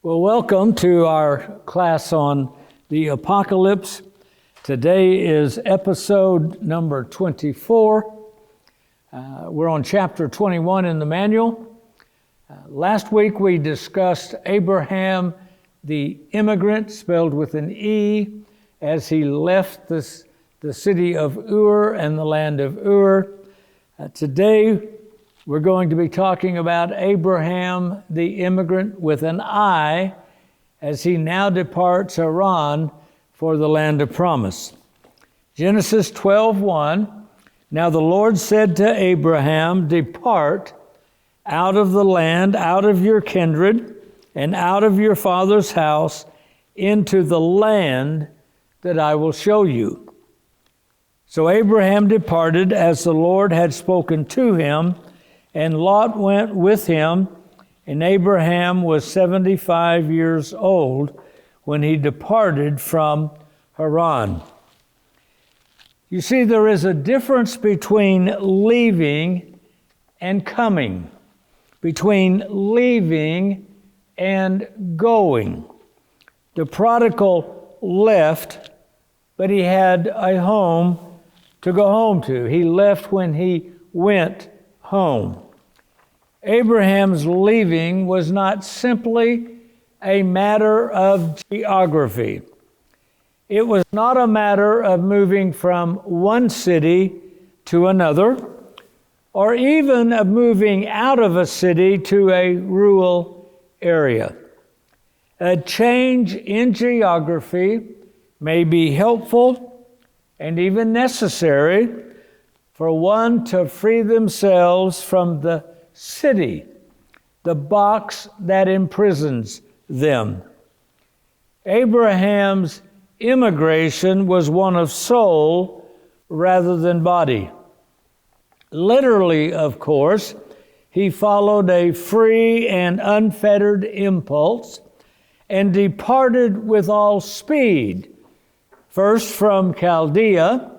Well, welcome to our class on the Apocalypse. Today is episode number 24. We're on chapter 21 in the manual. Last week we discussed Abraham, the immigrant, spelled with an E, as he left the city of Ur and the land of Ur. Today we're going to be talking about Abraham, the immigrant, with an I, as he now departs Haran for the land of promise. Genesis 12:1. Now the Lord said to Abraham, "Depart out of the land, out of your kindred, and out of your father's house, into the land that I will show you." So Abraham departed as the Lord had spoken to him, and Lot went with him, and Abraham was 75 years old when he departed from Haran. You see, there is a difference between leaving and coming, between leaving and going. The prodigal left, but he had a home to go home to. He left when he went home. Abraham's leaving was not simply a matter of geography. It was not a matter of moving from one city to another, or even of moving out of a city to a rural area. A change in geography may be helpful and even necessary for one to free themselves from the city, the box that imprisons them. Abraham's immigration was one of soul rather than body. Literally, of course, he followed a free and unfettered impulse and departed with all speed, first from Chaldea,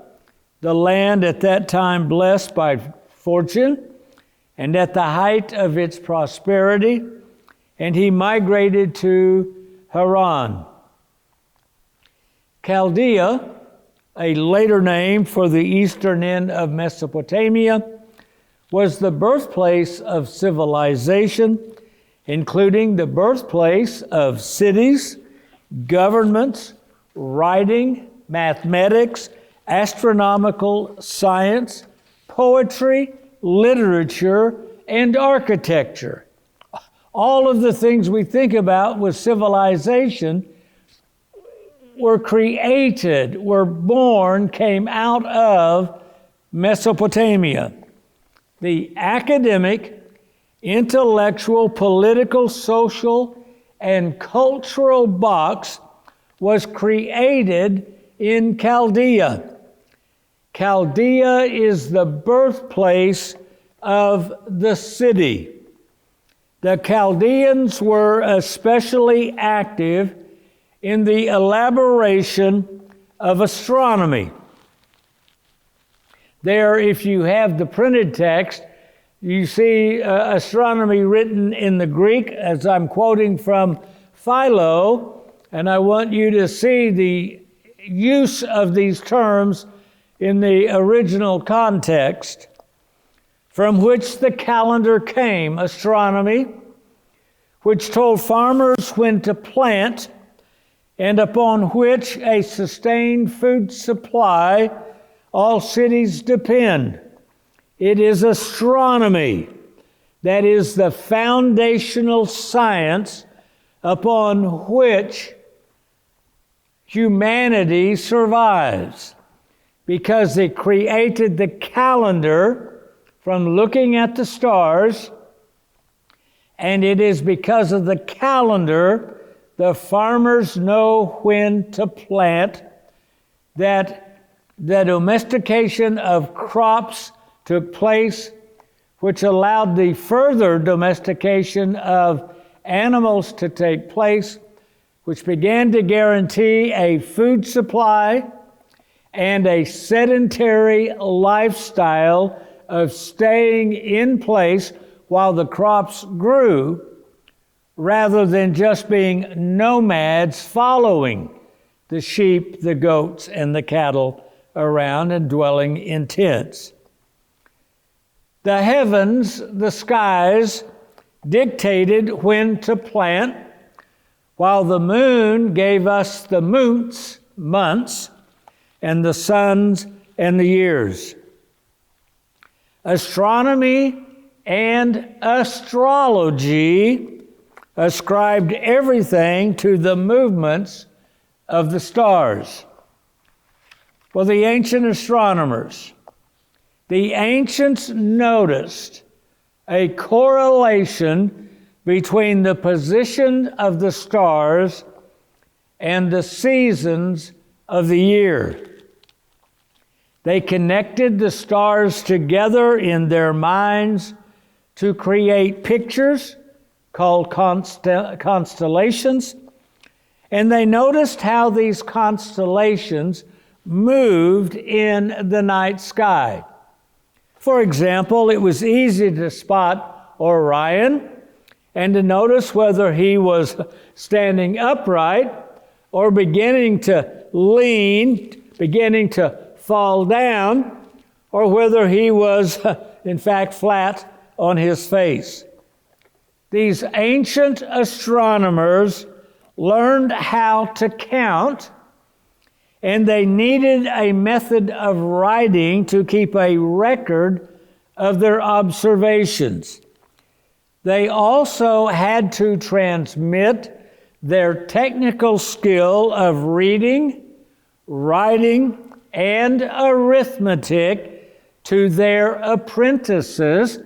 the land at that time blessed by fortune and at the height of its prosperity, and he migrated to Haran. Chaldea, a later name for the eastern end of Mesopotamia, was the birthplace of civilization, including the birthplace of cities, governments, writing, mathematics, astronomical science, poetry, literature, and architecture. All of the things we think about with civilization were created, were born, came out of Mesopotamia. The academic, intellectual, political, social, and cultural box was created in Chaldea. Chaldea is the birthplace of the city. The Chaldeans were especially active in the elaboration of astronomy. There, if you have the printed text, you see astronomy written in the Greek, as I'm quoting from Philo, and I want you to see the use of these terms in the original context, from which the calendar came, astronomy, which told farmers when to plant, and upon which a sustained food supply all cities depend. It is astronomy that is the foundational science upon which humanity survives, because it created the calendar from looking at the stars, and it is because of the calendar the farmers know when to plant, that the domestication of crops took place, which allowed the further domestication of animals to take place, which began to guarantee a food supply and a sedentary lifestyle of staying in place while the crops grew, rather than just being nomads following the sheep, the goats, and the cattle around and dwelling in tents. The heavens, the skies, dictated when to plant, while the moon gave us the months, and the suns and the years. Astronomy and astrology ascribed everything to the movements of the stars. Well, the ancient astronomers, the ancients noticed a correlation between the position of the stars and the seasons of the year. They connected the stars together in their minds to create pictures called constellations, and they noticed how these constellations moved in the night sky. For example, it was easy to spot Orion and to notice whether he was standing upright or beginning to lean, beginning to fall down, or whether he was, in fact, flat on his face. These ancient astronomers learned how to count, and they needed a method of writing to keep a record of their observations. They also had to transmit their technical skill of reading, writing, and arithmetic to their apprentices,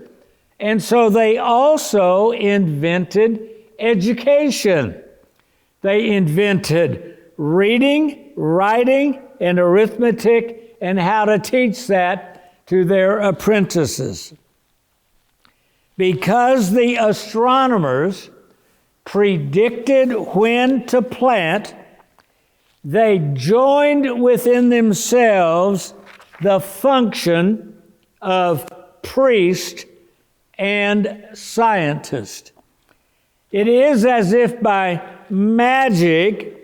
and so they also invented education. They invented reading, writing, and arithmetic, and how to teach that to their apprentices. Because the astronomers predicted when to plant, they joined within themselves the function of priest and scientist. It is as if by magic,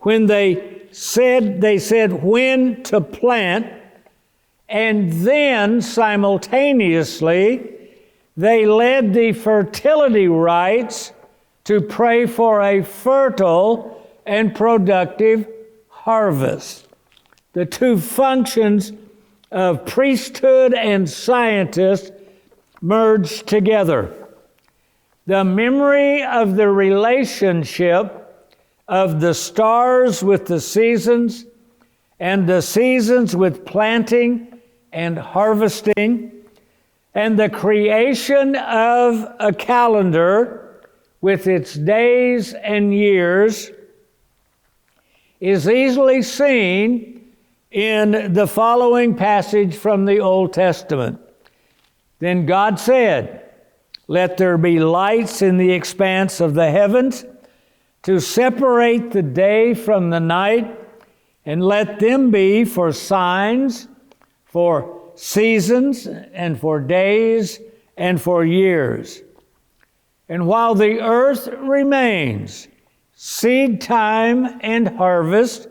when they said when to plant, and then simultaneously they led the fertility rites to pray for a fertile and productive harvest. The two functions of priesthood and scientist merged together. The memory of the relationship of the stars with the seasons, and the seasons with planting and harvesting, and the creation of a calendar with its days and years is easily seen in the following passage from the Old Testament. Then God said, "Let there be lights in the expanse of the heavens to separate the day from the night, and let them be for signs, for seasons, and for days, and for years. And while the earth remains, seed time and harvest,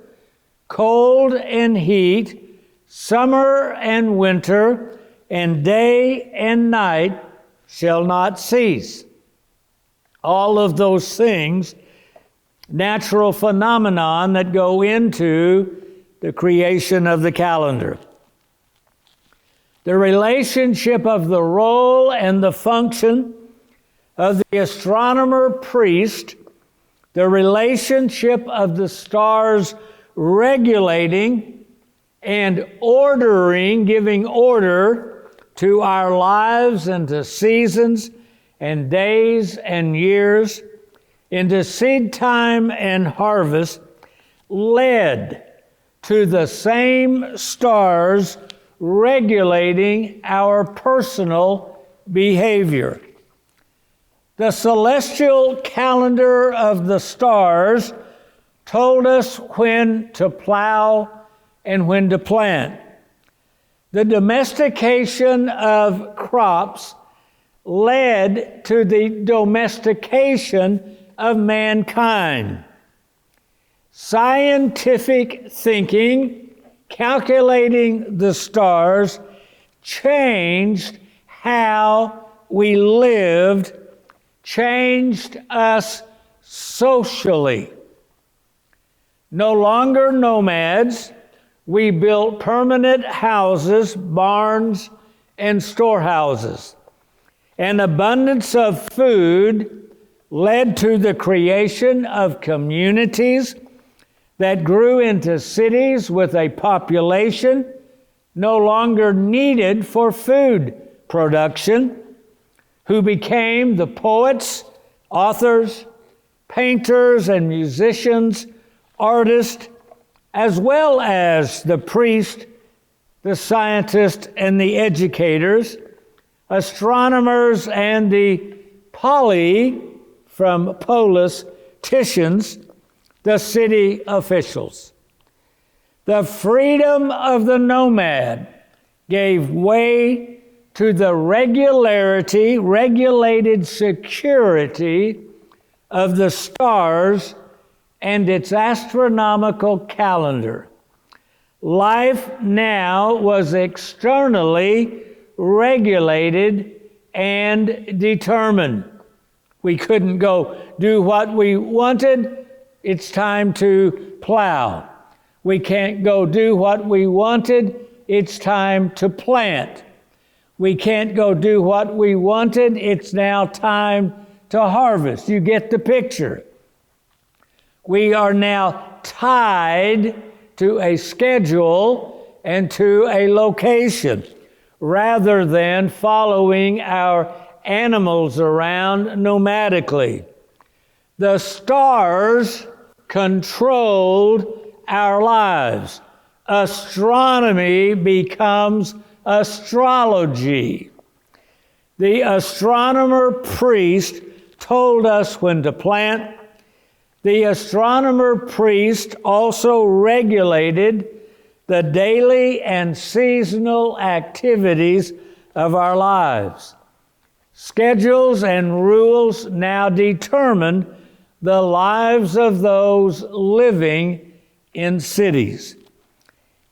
cold and heat, summer and winter, and day and night shall not cease." All of those things, natural phenomenon that go into the creation of the calendar. The relationship of the role and the function of the astronomer priest, the relationship of the stars regulating and ordering, giving order to our lives and to seasons and days and years, into seed time and harvest, led to the same stars regulating our personal behavior. The celestial calendar of the stars told us when to plow and when to plant. The domestication of crops led to the domestication of mankind. Scientific thinking, calculating the stars, changed how we lived, changed us socially. No longer nomads, we built permanent houses, barns, and storehouses. An abundance of food led to the creation of communities that grew into cities with a population no longer needed for food production, who became the poets, authors, painters, and musicians, artists, as well as the priest, the scientists, and the educators, astronomers, and the from politicians, the city officials. The freedom of the nomad gave way to the regulated security of the stars and its astronomical calendar. Life now was externally regulated and determined. We couldn't go do what we wanted. It's time to plow. We can't go do what we wanted. It's time to plant. We can't go do what we wanted. It's now time to harvest. You get the picture. We are now tied to a schedule and to a location rather than following our animals around nomadically. The stars controlled our lives. Astronomy becomes astrology. The astronomer priest told us when to plant. The astronomer priest also regulated the daily and seasonal activities of our lives. Schedules and rules now determine the lives of those living in cities.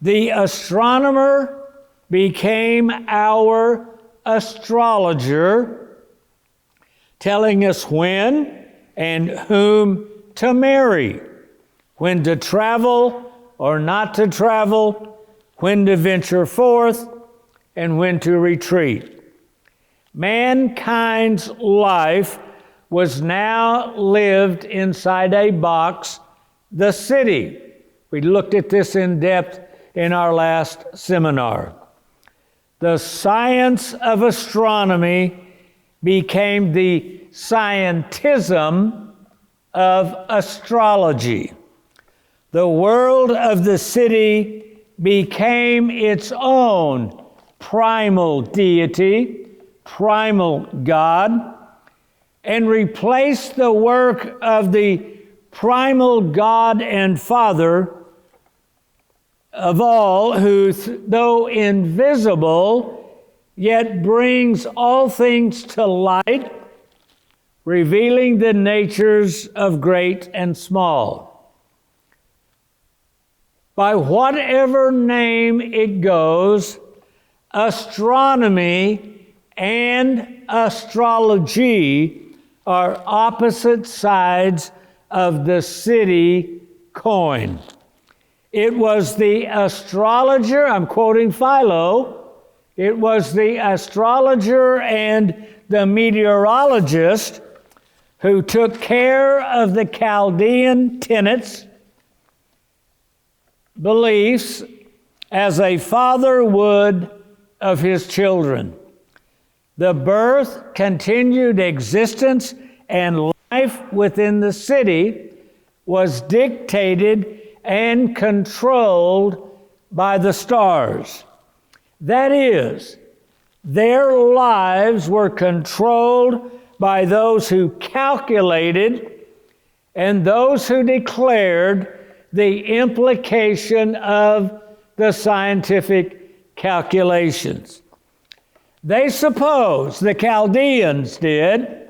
The astronomer became our astrologer, telling us when and whom to marry, when to travel or not to travel, when to venture forth, and when to retreat. Mankind's life was now lived inside a box, the city. We looked at this in depth in our last seminar. The science of astronomy became the scientism of astrology. The world of the city became its own primal deity, primal God, and replaced the work of the primal God and Father of all, who, though invisible, yet brings all things to light, revealing the natures of great and small. By whatever name it goes, astronomy and astrology are opposite sides of the city coin. It was the astrologer, I'm quoting Philo, it was the astrologer and the meteorologist who took care of the Chaldean tenets, beliefs, as a father would of his children. The birth, continued existence, and life within the city was dictated and controlled by the stars. That is, their lives were controlled by those who calculated and those who declared the implication of the scientific calculations. They suppose, the Chaldeans did,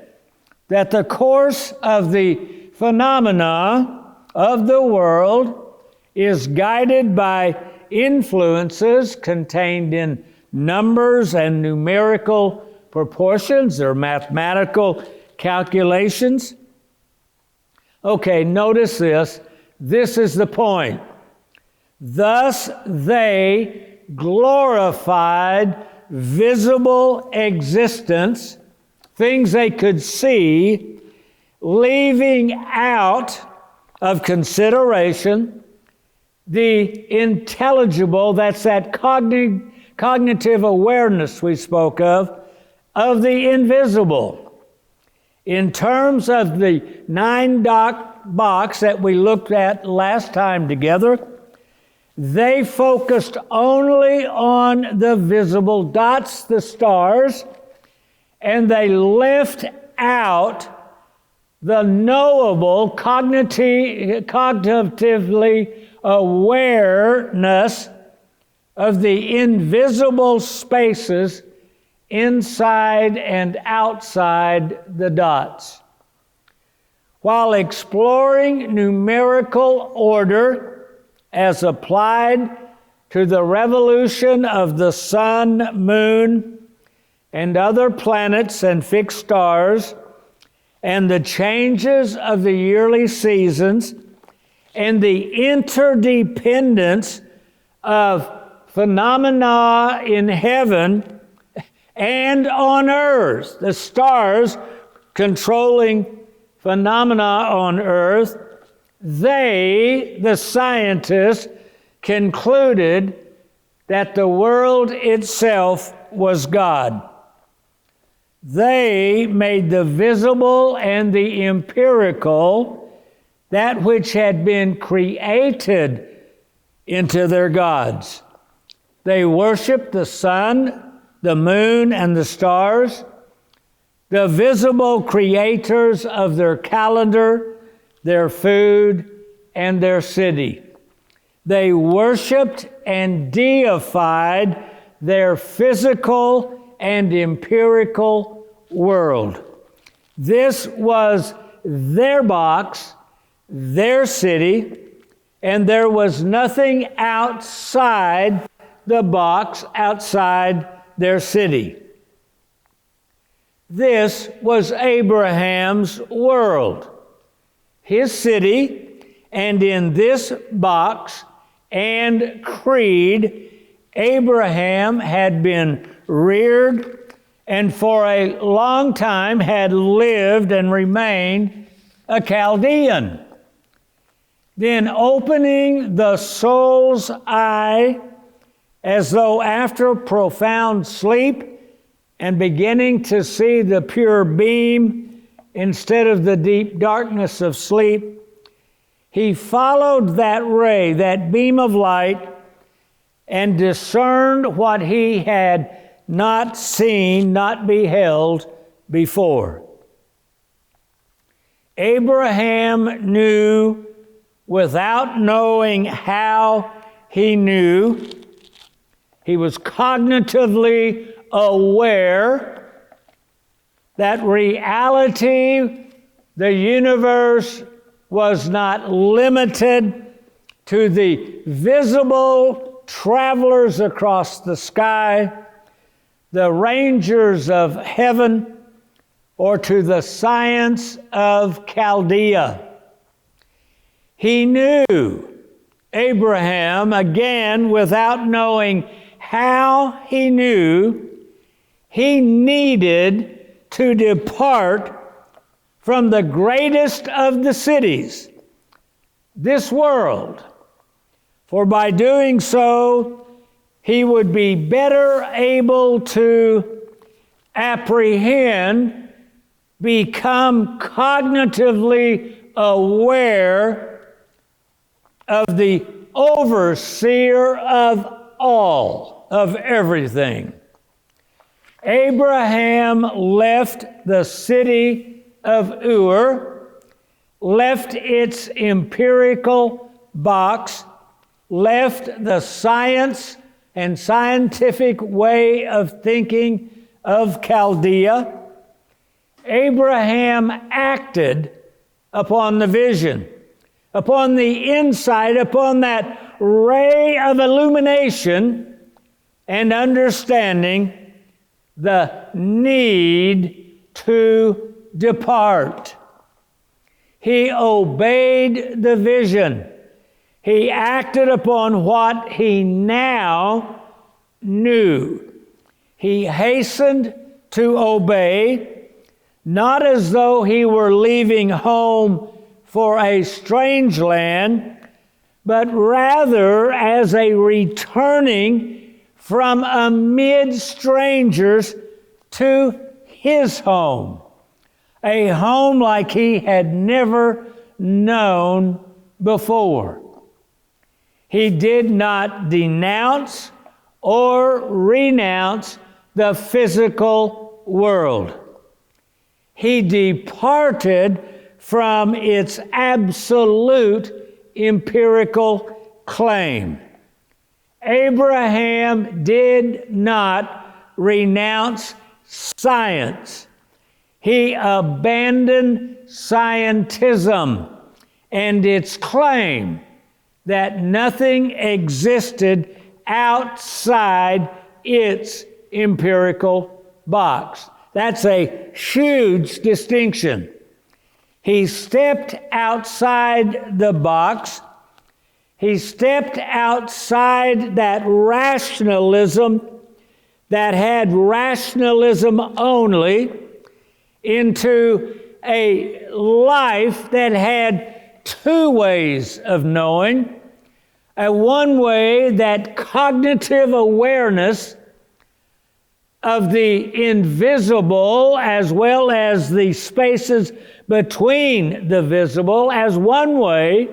that the course of the phenomena of the world is guided by influences contained in numbers and numerical proportions or mathematical calculations. Okay, notice this. This is the point. Thus they glorified visible existence, things they could see, leaving out of consideration the intelligible, that's that cognitive awareness we spoke of the invisible. In terms of the 9-dot box that we looked at last time together, they focused only on the visible dots, the stars, and they left out the knowable, cognitively awareness of the invisible spaces inside and outside the dots. While exploring numerical order as applied to the revolution of the sun, moon, and other planets and fixed stars, and the changes of the yearly seasons, and the interdependence of phenomena in heaven and on earth, the stars controlling phenomena on earth, they, the scientists, concluded that the world itself was God. They made the visible and the empirical, that which had been created, into their gods. They worshiped the sun, the moon, and the stars, the visible creators of their calendar, their food, and their city. They worshiped and deified their physical and empirical world. This was their box, their city, and there was nothing outside the box, outside their city. This was Abraham's world, his city, and in this box and creed, Abraham had been reared and for a long time had lived and remained a Chaldean. Then opening the soul's eye as though after profound sleep and beginning to see the pure beam instead of the deep darkness of sleep, he followed that ray, that beam of light, and discerned what he had not seen, not beheld before. Abraham knew without knowing how he knew. He was cognitively aware that reality, the universe, was not limited to the visible travelers across the sky, the rangers of heaven, or to the science of Chaldea. He knew, Abraham, again, without knowing how he knew, he needed to depart from the greatest of the cities, this world, for by doing so, he would be better able to apprehend, become cognitively aware of the overseer of all, of everything. Abraham left the city of Ur, left its empirical box, left the science and scientific way of thinking of Chaldea, Abraham acted upon the vision, upon the insight, upon that ray of illumination and understanding the need to depart. He obeyed the vision. He acted upon what he now knew. He hastened to obey, not as though he were leaving home for a strange land, but rather as a returning from amid strangers to his home, a home like he had never known before. He did not denounce or renounce the physical world. He departed from its absolute empirical claim. Abraham did not renounce science. He abandoned scientism and its claim that nothing existed outside its empirical box. That's a huge distinction. He stepped outside the box. He stepped outside that rationalism that had rationalism only into a life that had two ways of knowing. One way, that cognitive awareness of the invisible as well as the spaces between the visible as one way,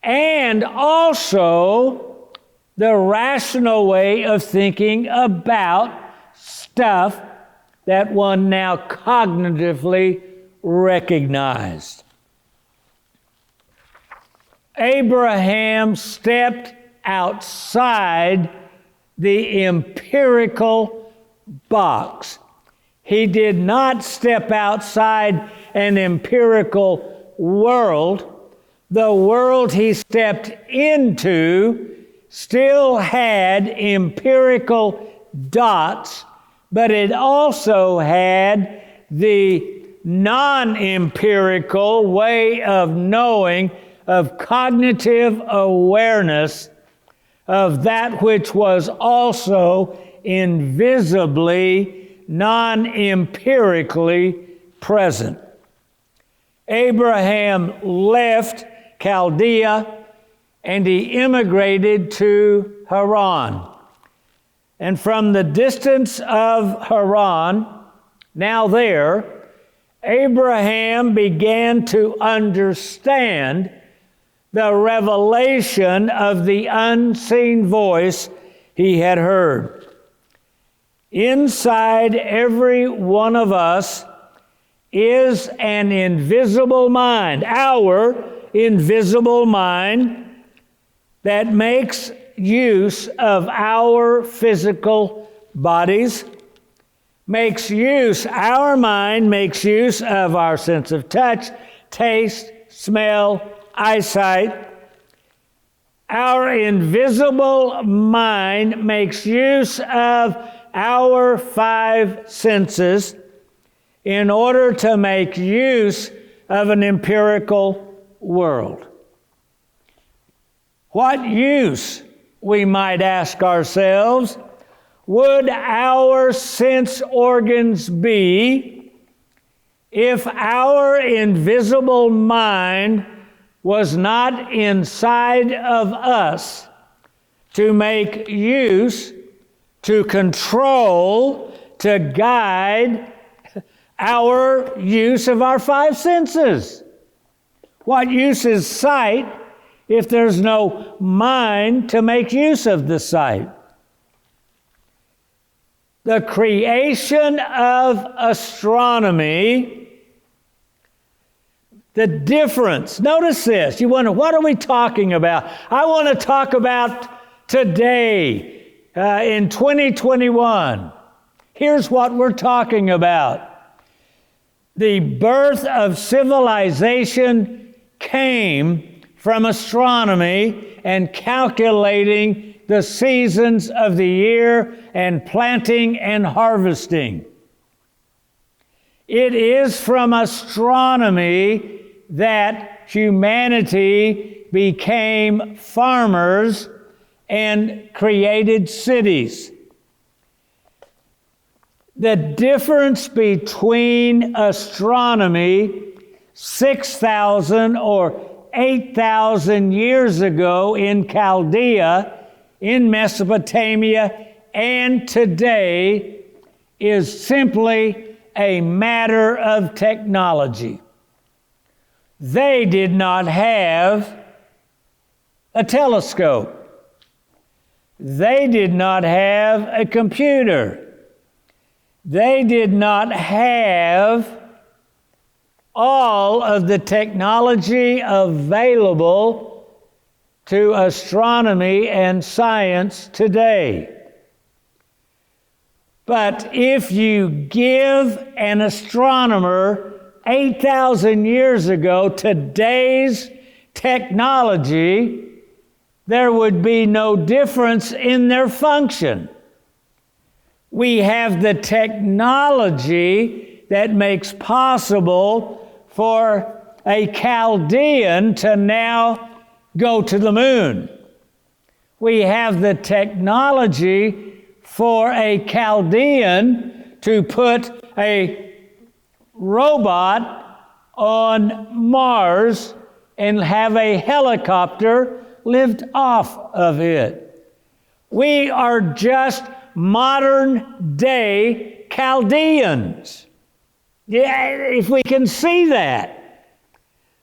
and also the rational way of thinking about stuff that one now cognitively recognized. Abraham stepped outside the empirical box. He did not step outside an empirical world. The world he stepped into still had empirical dots, but it also had the non-empirical way of knowing, of cognitive awareness of that which was also invisibly, non-empirically present. Abraham left Chaldea and he immigrated to Haran. And from the distance of Haran, now there, Abraham began to understand the revelation of the unseen voice he had heard. Inside every one of us is an invisible mind, our invisible mind, that makes use of our physical bodies, our mind makes use of our sense of touch, taste, smell, eyesight. Our invisible mind makes use of our five senses in order to make use of an empirical world. What use, we might ask ourselves, would our sense organs be if our invisible mind was not inside of us to make use, to control, to guide our use of our five senses? What use is sight if there's no mind to make use of the sight? The creation of astronomy, the difference. Notice this. You wonder, what are we talking about? I want to talk about today, in 2021. Here's what we're talking about. The birth of civilization came from astronomy and calculating the seasons of the year and planting and harvesting. It is from astronomy that humanity became farmers and created cities. The difference between astronomy 6,000 or 8,000 years ago in Chaldea, in Mesopotamia, and today is simply a matter of technology. They did not have a telescope. They did not have a computer. They did not have all of the technology available to astronomy and science today. But if you give an astronomer 8,000 years ago today's technology, there would be no difference in their function. We have the technology that makes possible for a Chaldean to now go to the moon. We have the technology for a Chaldean to put a robot on Mars and have a helicopter lift off of it. We are just modern day Chaldeans. Yeah, if we can see that.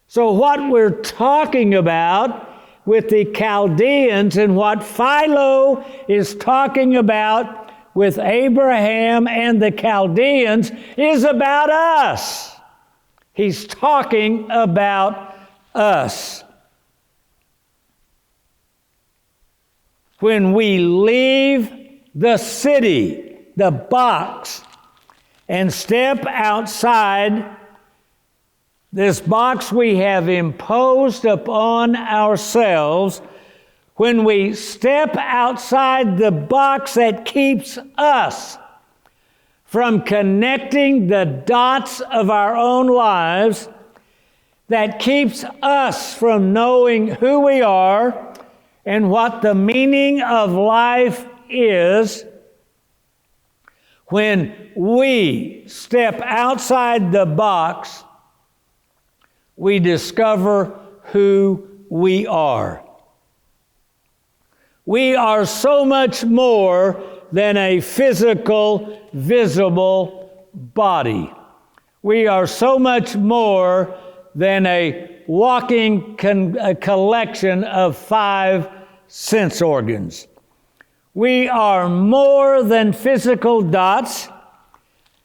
So what we're talking about with the Chaldeans and what Philo is talking about with Abraham and the Chaldeans is about us. He's talking about us. When we leave the city, the box, and step outside this box we have imposed upon ourselves, when we step outside the box that keeps us from connecting the dots of our own lives, that keeps us from knowing who we are and what the meaning of life is, when we step outside the box, we discover who we are. We are so much more than a physical, visible body. We are so much more than a walking collection of 5 sense organs. We are more than physical dots,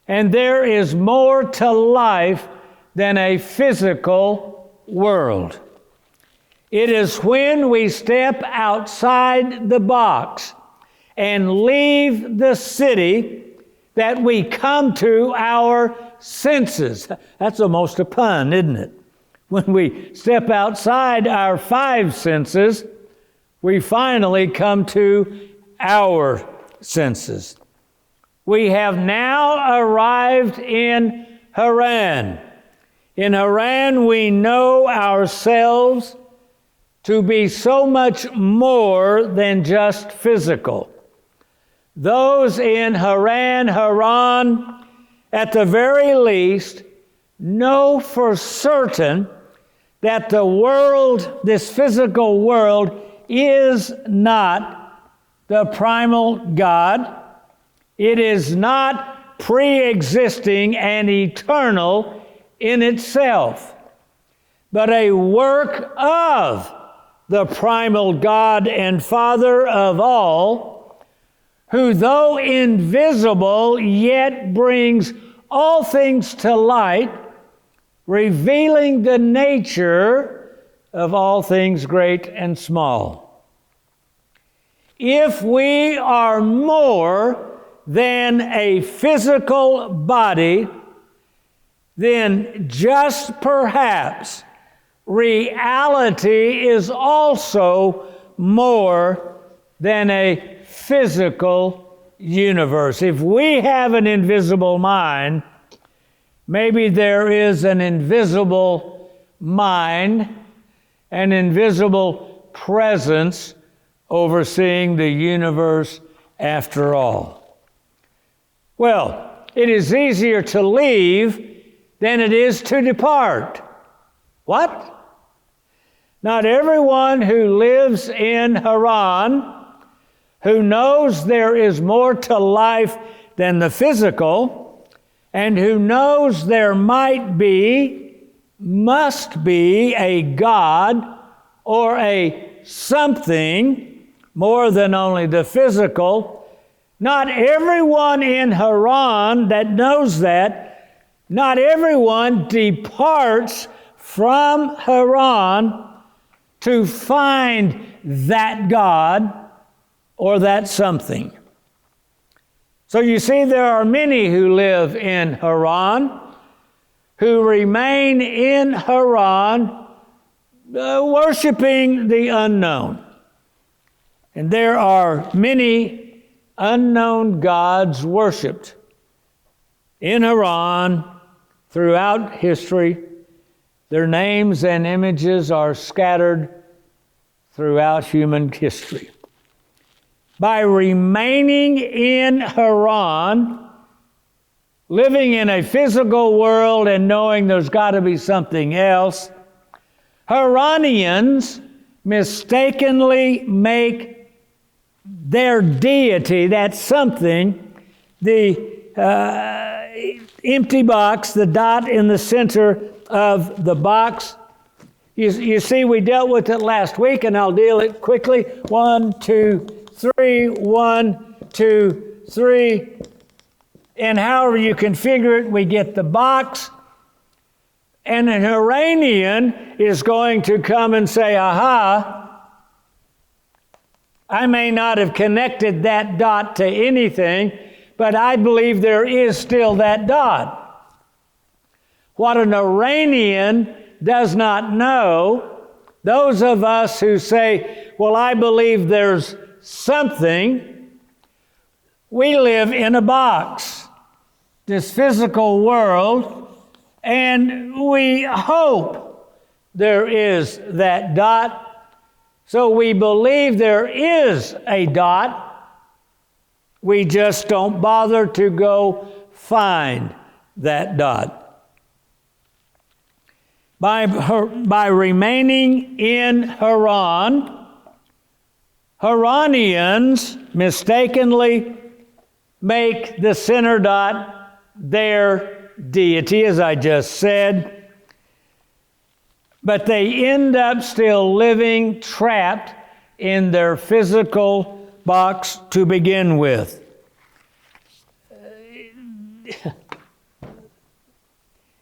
and there is more to life than a physical world. It is when we step outside the box and leave the city that we come to our senses. That's almost a pun, isn't it? When we step outside our 5 senses, we finally come to our senses. We have now arrived in Haran. In Haran, we know ourselves to be so much more than just physical. Those in Haran, at the very least, know for certain that the world, this physical world, is not the primal God. It is not pre-existing and eternal in itself, but a work of the primal God and Father of all, who though invisible yet brings all things to light, revealing the nature of all things great and small. If we are more than a physical body, then just perhaps reality is also more than a physical universe. If we have an invisible mind, maybe there is an invisible mind, an invisible presence overseeing the universe after all. Well, it is easier to leave than it is to depart. What? Not everyone who lives in Haran, who knows there is more to life than the physical, and who knows there must be a God or a something more than only the physical. Not everyone in Haran that knows that, not everyone departs from Haran to find that God or that something. So you see, there are many who live in Haran, who remain in Haran, worshiping the unknown. And there are many unknown gods worshipped in Haran throughout history. Their names and images are scattered throughout human history. By remaining in Haran, living in a physical world and knowing there's got to be something else, Haranians mistakenly make their deity, that something, the empty box, the dot in the center of the box. You see, we dealt with it last week, and I'll deal it quickly. 1, 2, 3, 1, 2, 3. And however you configure it, we get the box. And an Iranian is going to come and say, aha, I may not have connected that dot to anything, but I believe there is still that dot. What an Iranian does not know, those of us who say, well, I believe there's something, we live in a box, this physical world, and we hope there is that dot. So we believe there is a dot. We just don't bother to go find that dot. By remaining in Haran, Haranians mistakenly make the center dot their deity, as I just said, but they end up still living trapped in their physical box to begin with.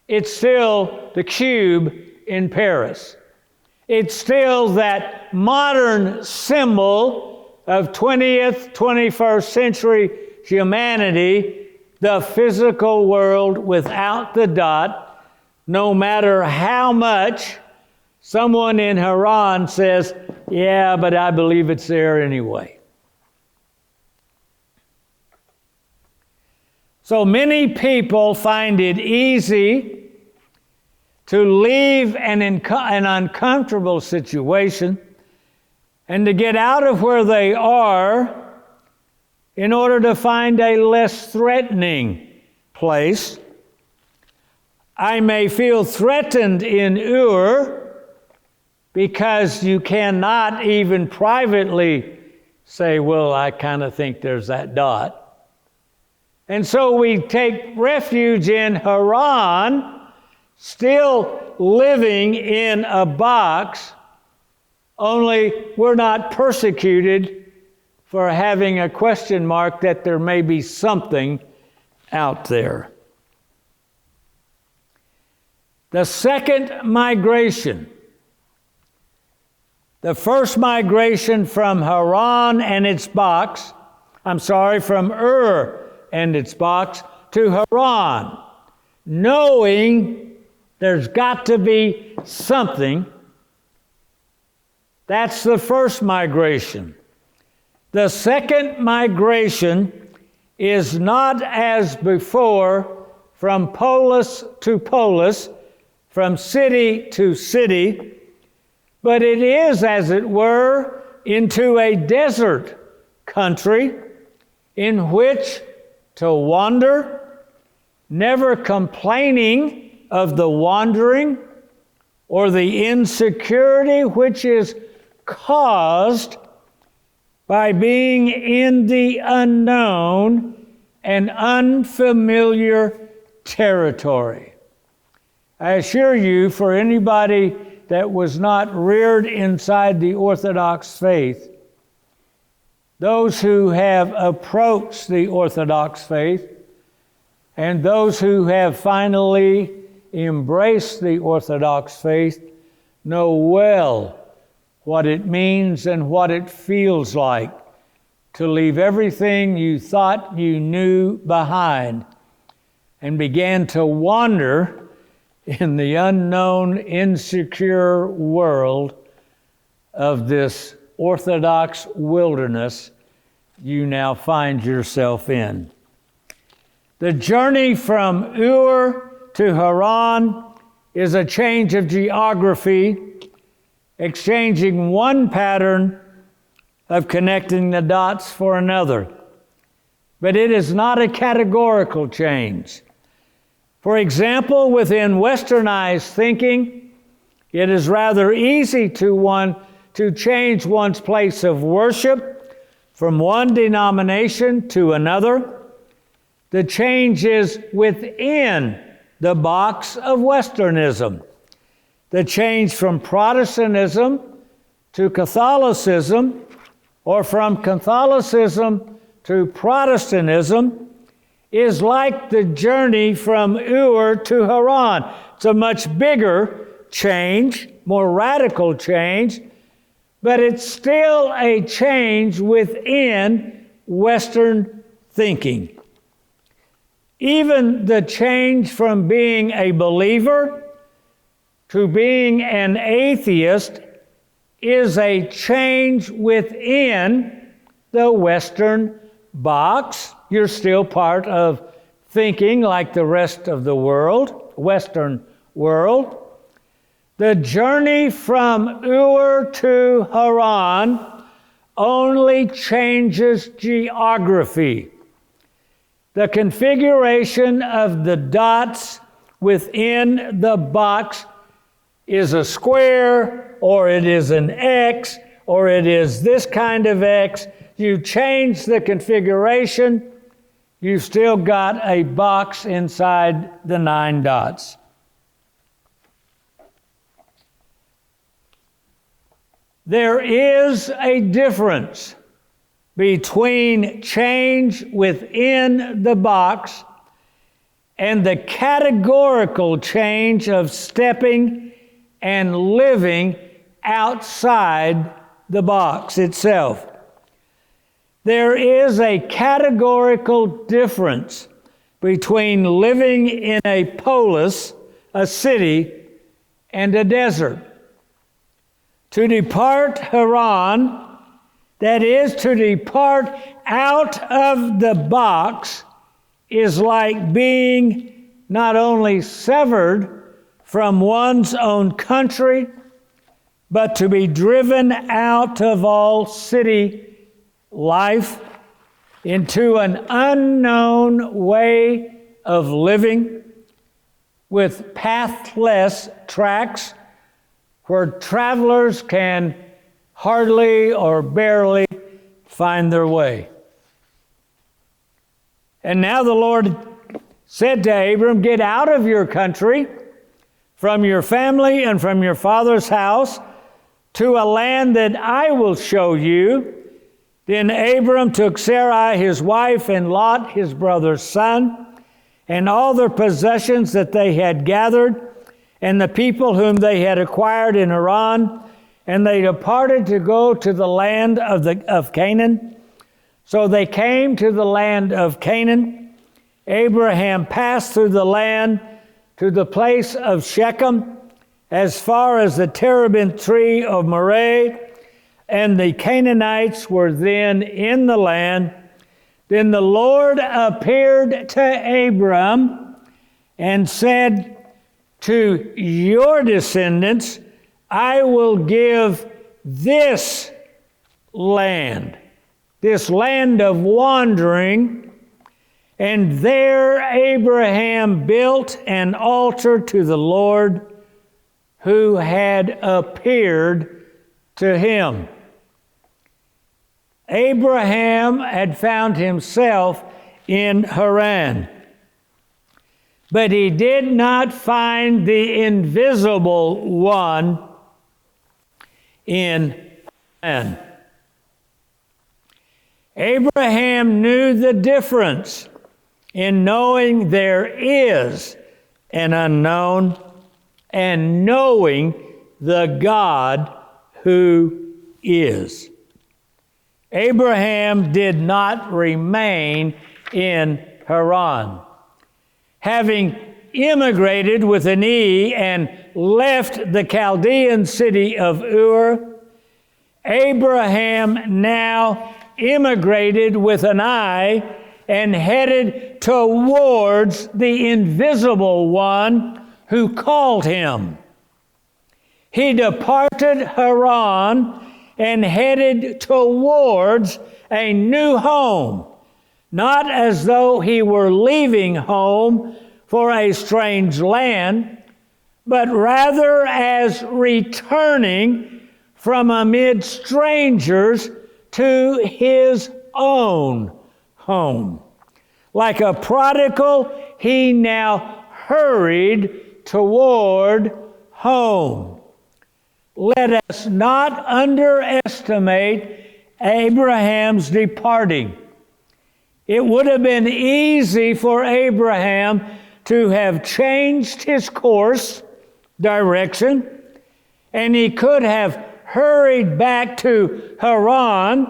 It's still the cube in Paris. It's still that modern symbol of 20th, 21st century humanity, the physical world without the dot, no matter how much someone in Haran says, yeah, but I believe it's there anyway. So many people find it easy to leave an uncomfortable situation and to get out of where they are in order to find a less threatening place. I may feel threatened in Ur because you cannot even privately say, well, I kind of think there's that dot. And so we take refuge in Haran, still living in a box, only we're not persecuted for having a question mark that there may be something out there. The second migration, the first migration from Haran and its box, from Ur and its box to Haran, knowing there's got to be something. That's the first migration. The second migration is not as before, from polis to polis, from city to city, but it is, as it were, into a desert country in which to wander, never complaining of the wandering or the insecurity which is caused by being in the unknown and unfamiliar territory. I assure you, for anybody that was not reared inside the Orthodox faith, those who have approached the Orthodox faith and those who have finally embraced the Orthodox faith know well what it means and what it feels like to leave everything you thought you knew behind and began to wander in the unknown, insecure world of this Orthodox wilderness you now find yourself in. The journey from Ur to Haran is a change of geography, exchanging one pattern of connecting the dots for another. But it is not a categorical change. For example, within westernized thinking, it is rather easy to change one's place of worship from one denomination to another. The change is within the box of Westernism. The change from Protestantism to Catholicism, or from Catholicism to Protestantism, is like the journey from Ur to Haran. It's a much bigger change, more radical change, but it's still a change within Western thinking. Even the change from being a believer to being an atheist is a change within the Western box. You're still part of thinking like the rest of the world, Western world. The journey from Ur to Haran only changes geography. The configuration of the dots within the box is a square, or it is an X, or it is this kind of X. You change the configuration, you've still got a box inside the 9 dots. There is a difference between change within the box and the categorical change of stepping and living outside the box itself. There is a categorical difference between living in a polis, a city, and a desert. To depart Haran, that is, to depart out of the box, is like being not only severed from one's own country, but to be driven out of all city life into an unknown way of living with pathless tracks where travelers can hardly or barely find their way. And now the Lord said to Abram, "Get out of your country, from your family and from your father's house, to a land that I will show you." Then Abram took Sarai his wife and Lot his brother's son, and all their possessions that they had gathered, and the people whom they had acquired in Haran, and they departed to go to the land of Canaan. So they came to the land of Canaan, Abraham passed through the land to the place of Shechem, as far as the terebinth tree of Moreh, and the Canaanites were then in the land. Then the Lord appeared to Abram and said, to your descendants I will give this land of wandering. And there Abraham built an altar to the Lord who had appeared to him. Abraham had found himself in Haran, but he did not find the invisible one in Haran. Abraham knew the difference in knowing there is an unknown and knowing the God who is. Abraham did not remain in Haran. Having immigrated with an E and left the Chaldean city of Ur, Abraham now immigrated with an I and headed towards the invisible one who called him. He departed Haran and headed towards a new home, not as though he were leaving home for a strange land, but rather as returning from amid strangers to his own home. Like a prodigal, he now hurried toward home. Let us not underestimate Abraham's departing. It would have been easy for Abraham to have changed his course, direction, and he could have hurried back to Haran,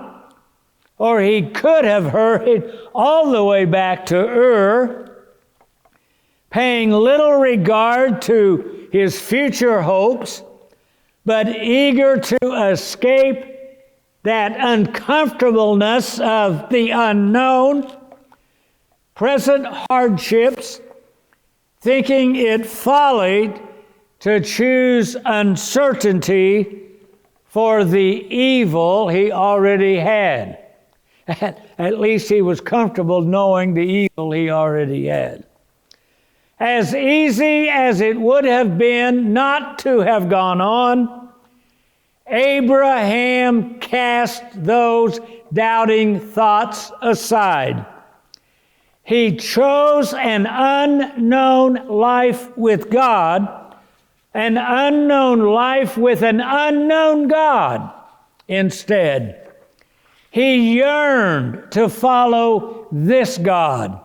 or he could have hurried all the way back to Ur, paying little regard to his future hopes, but eager to escape that uncomfortableness of the unknown, present hardships, thinking it folly to choose uncertainty for the evil he already had. At least he was comfortable knowing the evil he already had. As easy as it would have been not to have gone on, Abraham cast those doubting thoughts aside. He chose an unknown life with God, an unknown life with an unknown God instead. He yearned to follow this God.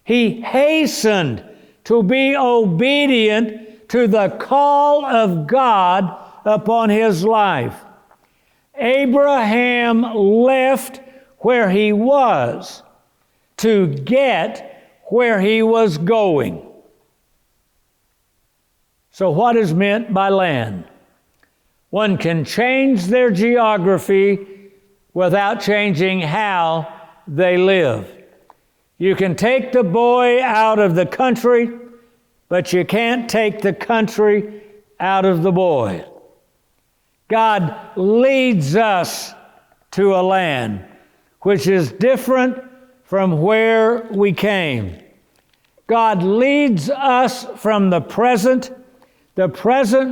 He hastened to be obedient to the call of God upon his life. Abraham left where he was to get where he was going. So what is meant by land? One can change their geography without changing how they live. You can take the boy out of the country, but you can't take the country out of the boy. God leads us to a land which is different from where we came. God leads us from the present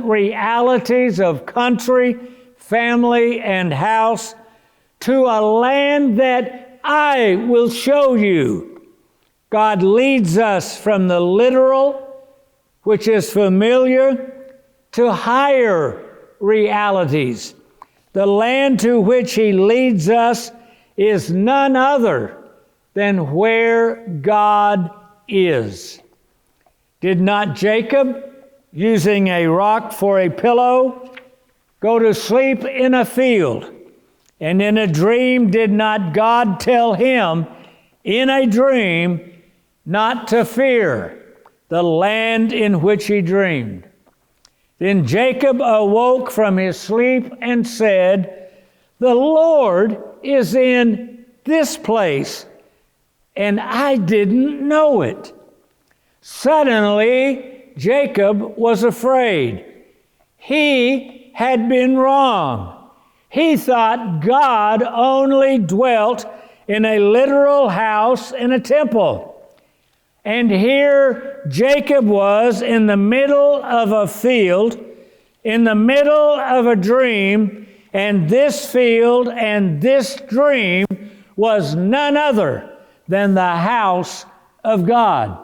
realities of country, family, and house, to a land that I will show you. God leads us from the literal, which is familiar, to higher realities. The land to which he leads us is none other than where God is. Did not Jacob, using a rock for a pillow, go to sleep in a field? And in a dream, did not God tell him in a dream, not to fear the land in which he dreamed. Then Jacob awoke from his sleep and said, "The Lord is in this place, and I didn't know it." Suddenly, Jacob was afraid. He had been wrong. He thought God only dwelt in a literal house and a temple. And here Jacob was in the middle of a field, in the middle of a dream, and this field and this dream was none other than the house of God.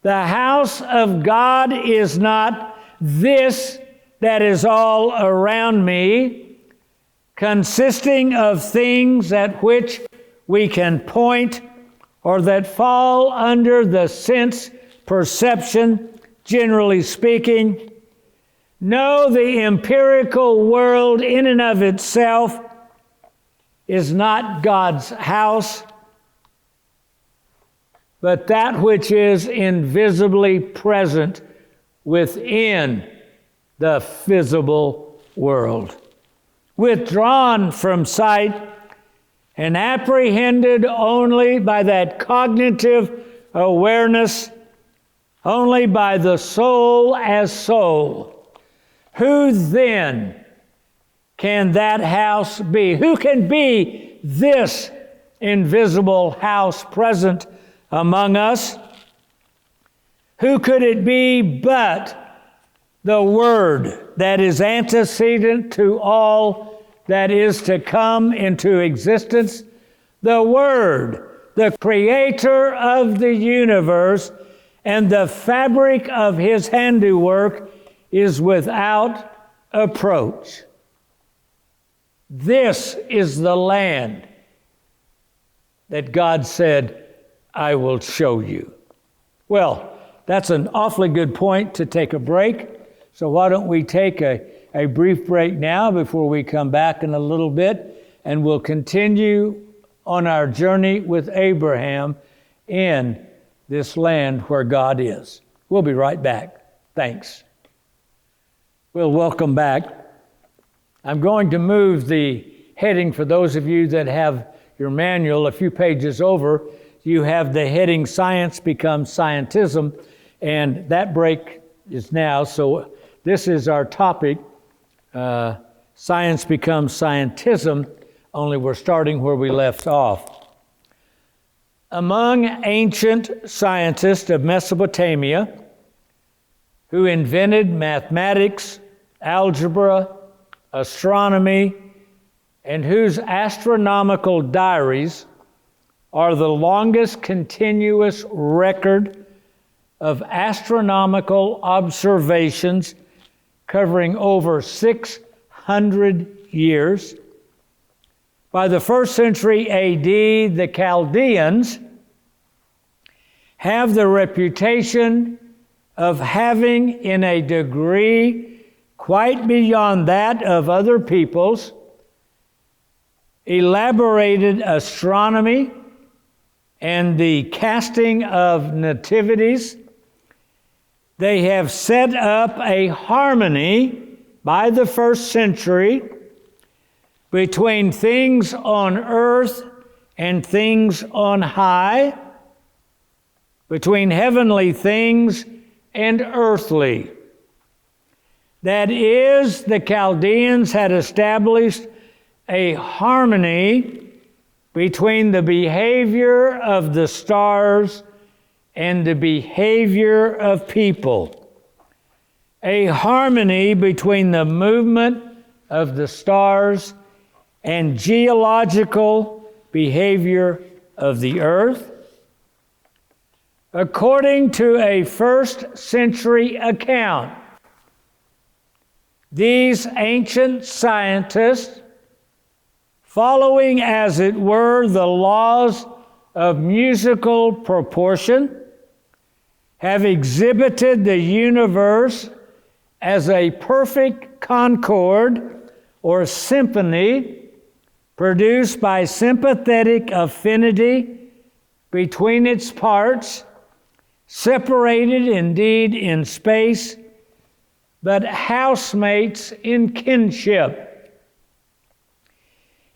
The house of God is not this that is all around me, consisting of things at which we can point or that fall under the sense perception, generally speaking. No, the empirical world in and of itself is not God's house, but that which is invisibly present within the visible world, withdrawn from sight and apprehended only by that cognitive awareness, only by the soul as soul. Who then can that house be? Who can be this invisible house present among us? Who could it be but the Word that is antecedent to all that is to come into existence? The Word, the creator of the universe, and the fabric of his handiwork is without approach. This is the land that God said, "I will show you." Well, that's an awfully good point to take a break. So why don't we take a brief break now before we come back in a little bit, and we'll continue on our journey with Abraham in this land where God is. We'll be right back. Thanks. Well, welcome back. I'm going to move the heading for those of you that have your manual a few pages over. You have the heading Science Becomes Scientism, and that break is now. So this is our topic, Science Becomes Scientism, only we're starting where we left off. Among ancient scientists of Mesopotamia who invented mathematics, algebra, astronomy, and whose astronomical diaries are the longest continuous record of astronomical observations covering over 600 years. By the 1st century AD, the Chaldeans have the reputation of having, in a degree quite beyond that of other peoples, elaborated astronomy and the casting of nativities. They have set up a harmony by the 1st century between things on earth and things on high, between heavenly things and earthly. That is, the Chaldeans had established a harmony between the behavior of the stars and the behavior of people. A harmony between the movement of the stars and geological behavior of the earth. According to a 1st century account, these ancient scientists, following as it were the laws of musical proportion, have exhibited the universe as a perfect concord or symphony produced by sympathetic affinity between its parts, separated indeed in space, but housemates in kinship.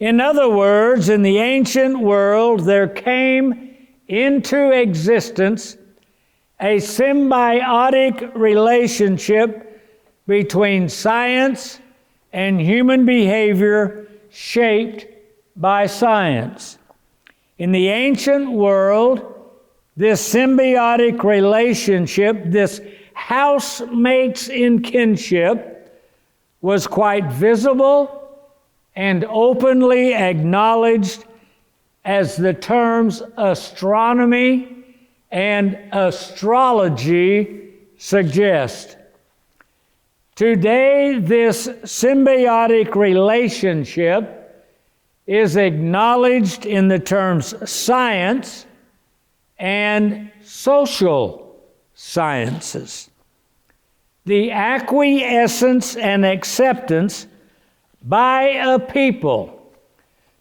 In other words, in the ancient world, there came into existence a symbiotic relationship between science and human behavior shaped by science. In the ancient world, this symbiotic relationship, this housemates in kinship, was quite visible and openly acknowledged as the terms astronomy and astrology suggest. Today, this symbiotic relationship is acknowledged in the terms science and social sciences. The acquiescence and acceptance by a people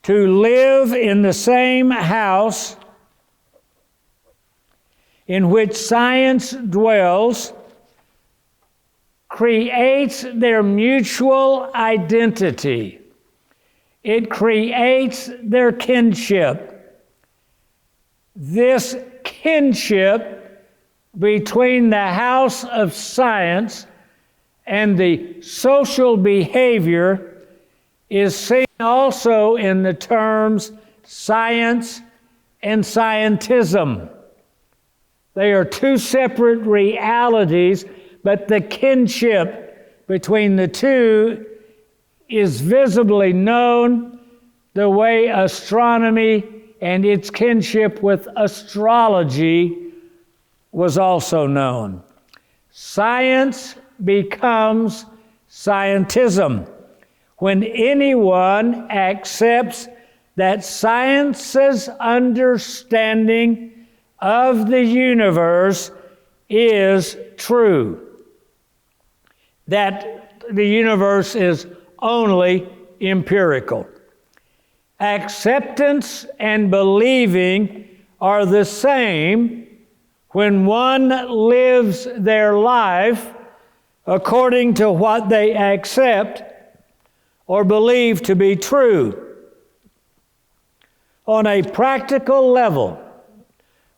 to live in the same house in which science dwells creates their mutual identity. It creates their kinship. This kinship between the house of science and the social behavior is seen also in the terms science and scientism. They are two separate realities, but the kinship between the two is visibly known the way astronomy and its kinship with astrology was also known. Science becomes scientism when anyone accepts that science's understanding of the universe is true, that the universe is only empirical. Acceptance and believing are the same when one lives their life according to what they accept or believe to be true. On a practical level,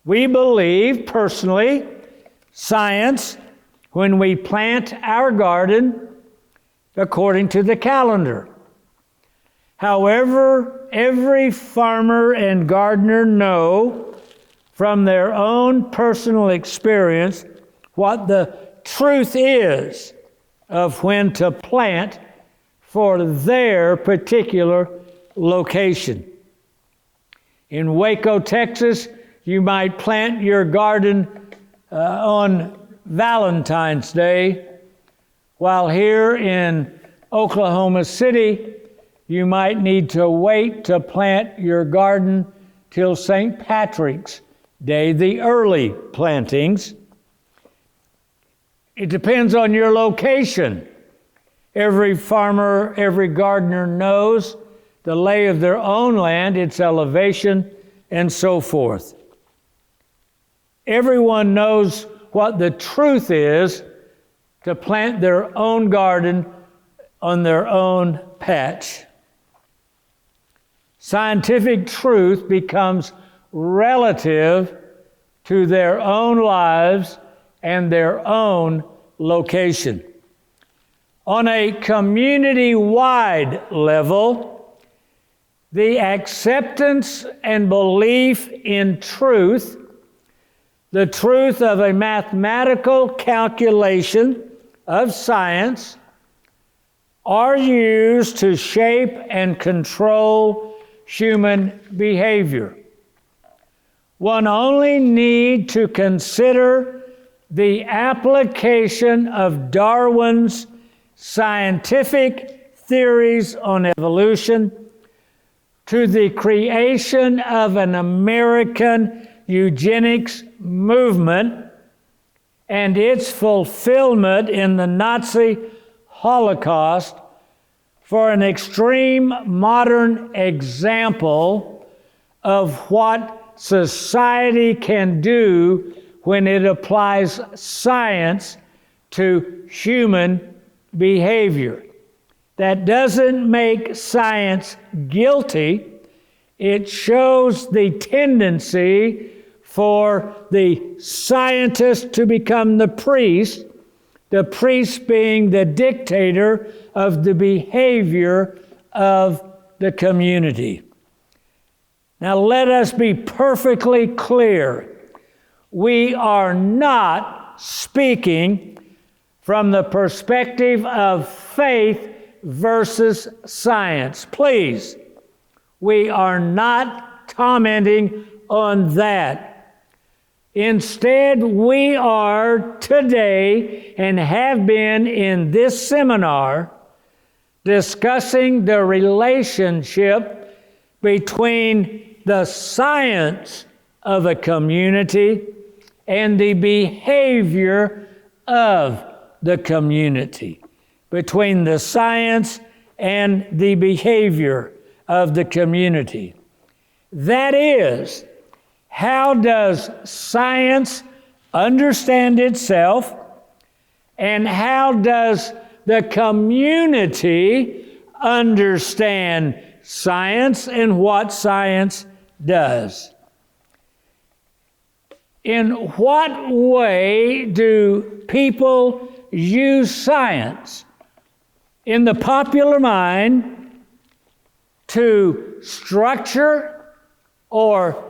we believe personally science when we plant our garden according to the calendar. However, every farmer and gardener know from their own personal experience what the truth is of when to plant for their particular location. In Waco, Texas, you might plant your garden on Valentine's Day, while here in Oklahoma City, you might need to wait to plant your garden till St. Patrick's Day, the early plantings. It depends on your location. Every farmer, every gardener knows the lay of their own land, its elevation, and so forth. Everyone knows what the truth is to plant their own garden on their own patch. Scientific truth becomes relative to their own lives and their own location. On a community-wide level, the acceptance and belief in truth, the truth of a mathematical calculation of science, are used to shape and control human behavior. One only needs to consider the application of Darwin's scientific theories on evolution to the creation of an American eugenics movement and its fulfillment in the Nazi Holocaust for an extreme modern example of what society can do when it applies science to human behavior. That doesn't make science guilty. It shows the tendency for the scientist to become the priest being the dictator of the behavior of the community. Now let us be perfectly clear. We are not speaking from the perspective of faith versus science. Please, we are not commenting on that. Instead, we are today and have been in this seminar discussing the relationship between the science of a community and the behavior of the community. Between the science and the behavior of the community. That is, how does science understand itself, and how does the community understand science and what science does? In what way do people use science in the popular mind to structure or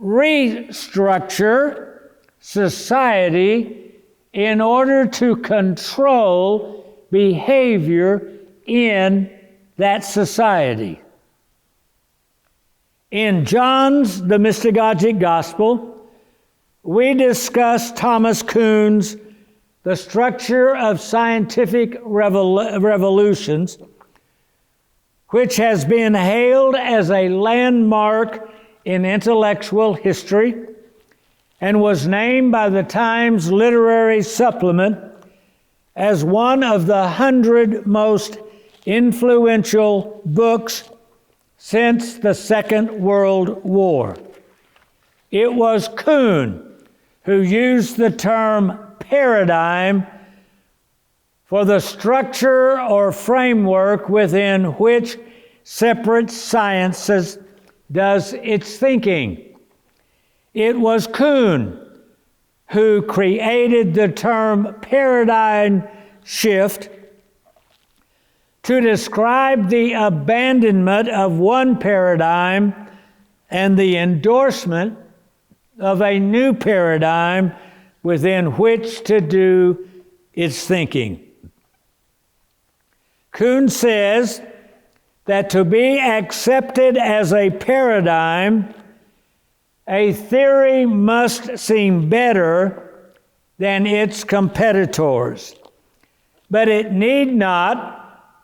restructure society in order to control behavior in that society? In John's, the Mystagogic Gospel, we discuss Thomas Kuhn's The Structure of Scientific Revolutions, which has been hailed as a landmark in intellectual history and was named by the Times Literary Supplement as one of the 100 most influential books since the Second World War. It was Kuhn who used the term paradigm for the structure or framework within which separate sciences does its thinking. It was Kuhn who created the term paradigm shift to describe the abandonment of one paradigm and the endorsement of a new paradigm within which to do its thinking. Kuhn says that to be accepted as a paradigm, a theory must seem better than its competitors. But it need not,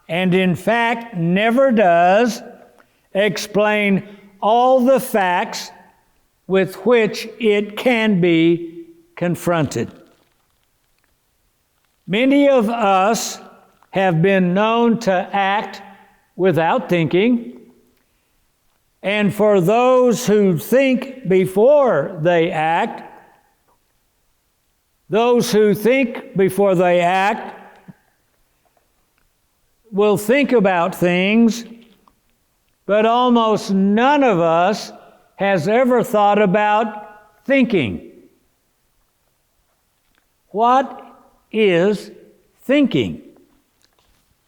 and in fact never does, explain all the facts with which it can be confronted. Many of us have been known to act without thinking, and for those who think before they act, will think about things, but almost none of us has ever thought about thinking. What is thinking?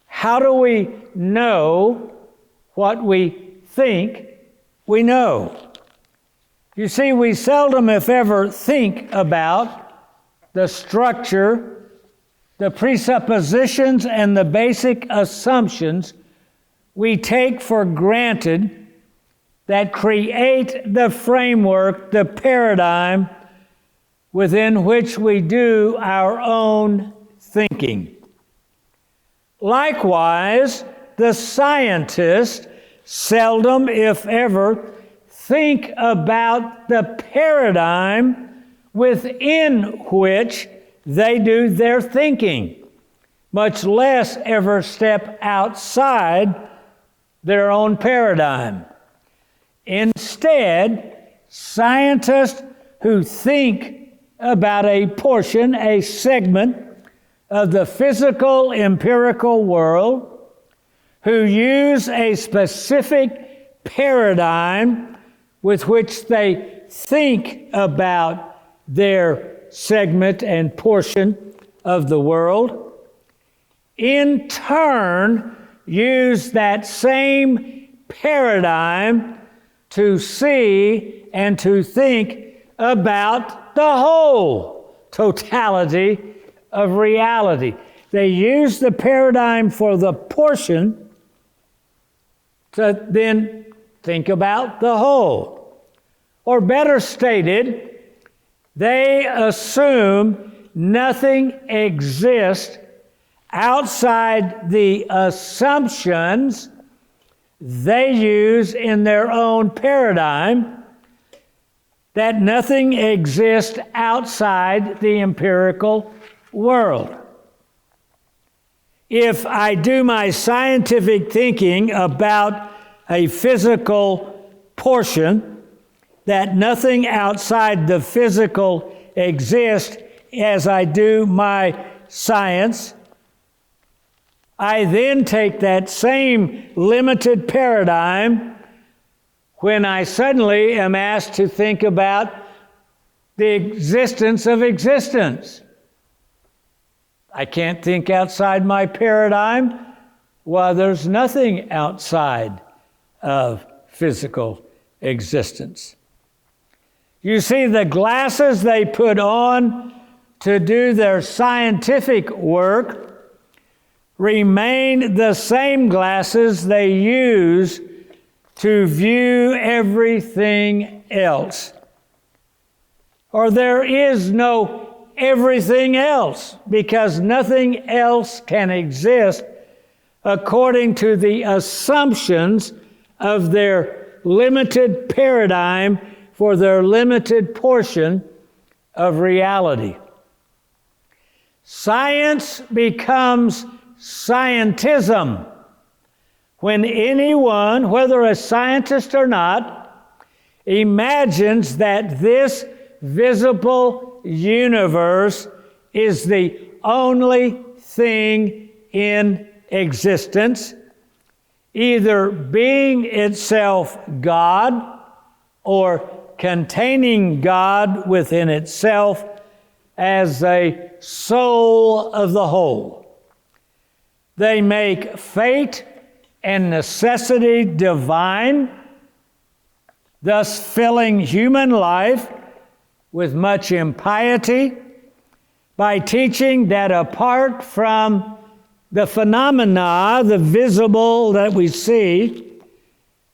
How do we know what we think we know? You see, we seldom, if ever, think about the structure, the presuppositions, and the basic assumptions we take for granted that create the framework, the paradigm within which we do our own thinking. Likewise, the scientists seldom, if ever, think about the paradigm within which they do their thinking, much less ever step outside their own paradigm. Instead, scientists who think about a portion, a segment of the physical empirical world, who use a specific paradigm with which they think about their segment and portion of the world, in turn use that same paradigm to see and to think about the whole totality of reality. They use the paradigm for the portion to then think about the whole. Or better stated, they assume nothing exists outside the assumptions they use in their own paradigm, that nothing exists outside the empirical world. If I do my scientific thinking about a physical portion, that nothing outside the physical exists as I do my science, I then take that same limited paradigm when I suddenly am asked to think about the existence of existence. I can't think outside my paradigm. Well, there's nothing outside of physical existence. You see, the glasses they put on to do their scientific work remain the same glasses they use to view everything else. Or there is no everything else, because nothing else can exist according to the assumptions of their limited paradigm for their limited portion of reality. Science becomes scientism when anyone, whether a scientist or not, imagines that this visible universe is the only thing in existence, either being itself God or containing God within itself as a soul of the whole. They make fate and necessity divine, thus filling human life with much impiety by teaching that apart from the phenomena, the visible that we see,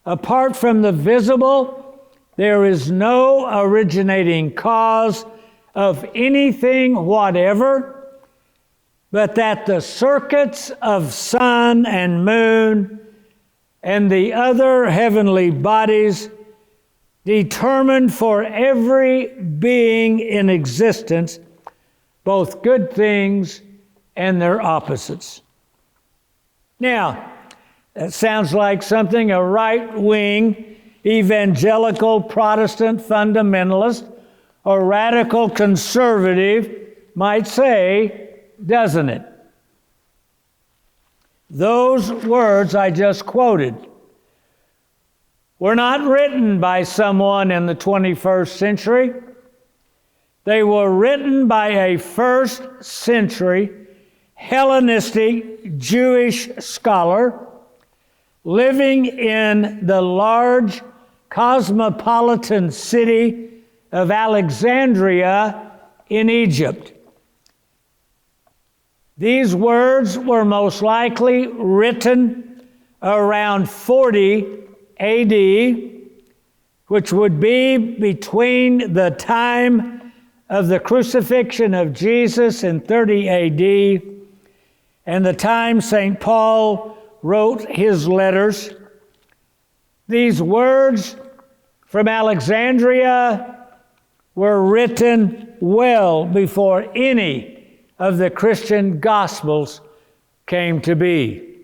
apart from the visible, there is no originating cause of anything whatever, but that the circuits of sun and moon and the other heavenly bodies determine for every being in existence both good things and their opposites. Now, that sounds like something a right-wing evangelical Protestant fundamentalist or radical conservative might say, doesn't it? Those words I just quoted were not written by someone in the 21st century. They were written by a first century Hellenistic Jewish scholar living in the large cosmopolitan city of Alexandria in Egypt. These words were most likely written around 40 AD, which would be between the time of the crucifixion of Jesus in 30 AD and the time St. Paul wrote his letters. These words from Alexandria were written well before any of the Christian Gospels came to be.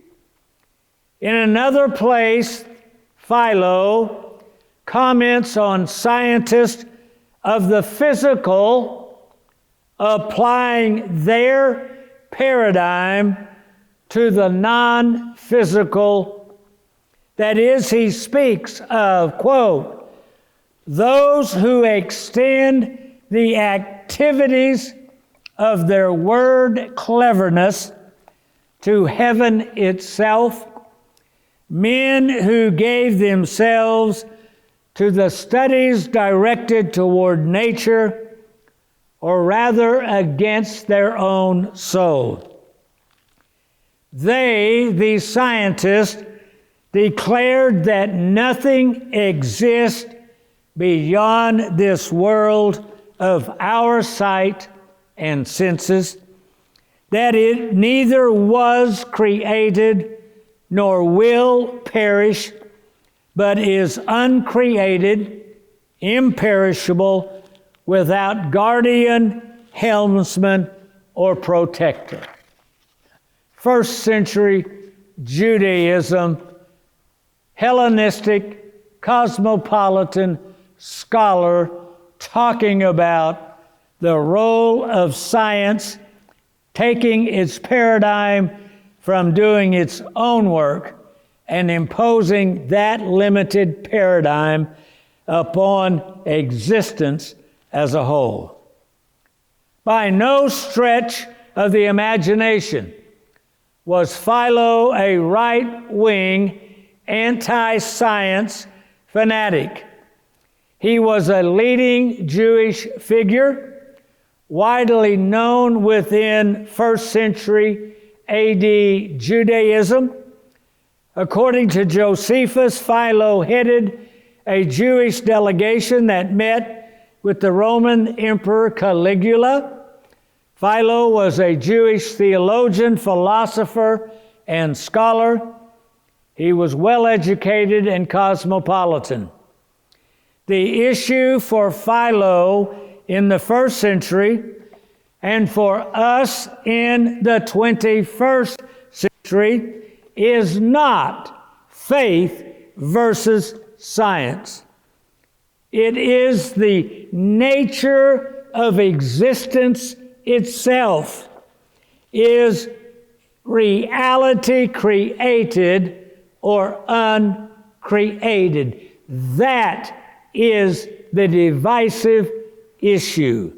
In another place, Philo, comments on scientists of the physical applying their paradigm to the non-physical. That is, he speaks of, quote, those who extend the activities of their word cleverness to heaven itself, men who gave themselves to the studies directed toward nature, or rather against their own soul. They, these scientists, declared that nothing exists beyond this world of our sight and senses, that it neither was created nor will perish, but is uncreated, imperishable, without guardian, helmsman, or protector. First century Judaism, Hellenistic, cosmopolitan scholar talking about the role of science taking its paradigm from doing its own work and imposing that limited paradigm upon existence as a whole. By no stretch of the imagination was Philo a right-wing, anti-science fanatic. He was a leading Jewish figure, widely known within first century AD Judaism. According to Josephus, Philo headed a Jewish delegation that met with the Roman Emperor Caligula. Philo was a Jewish theologian, philosopher, and scholar. He was well educated and cosmopolitan. The issue for Philo in the first century and for us in the 21st century is not faith versus science. It is the nature of existence itself. Is reality created or uncreated? That is the divisive issue.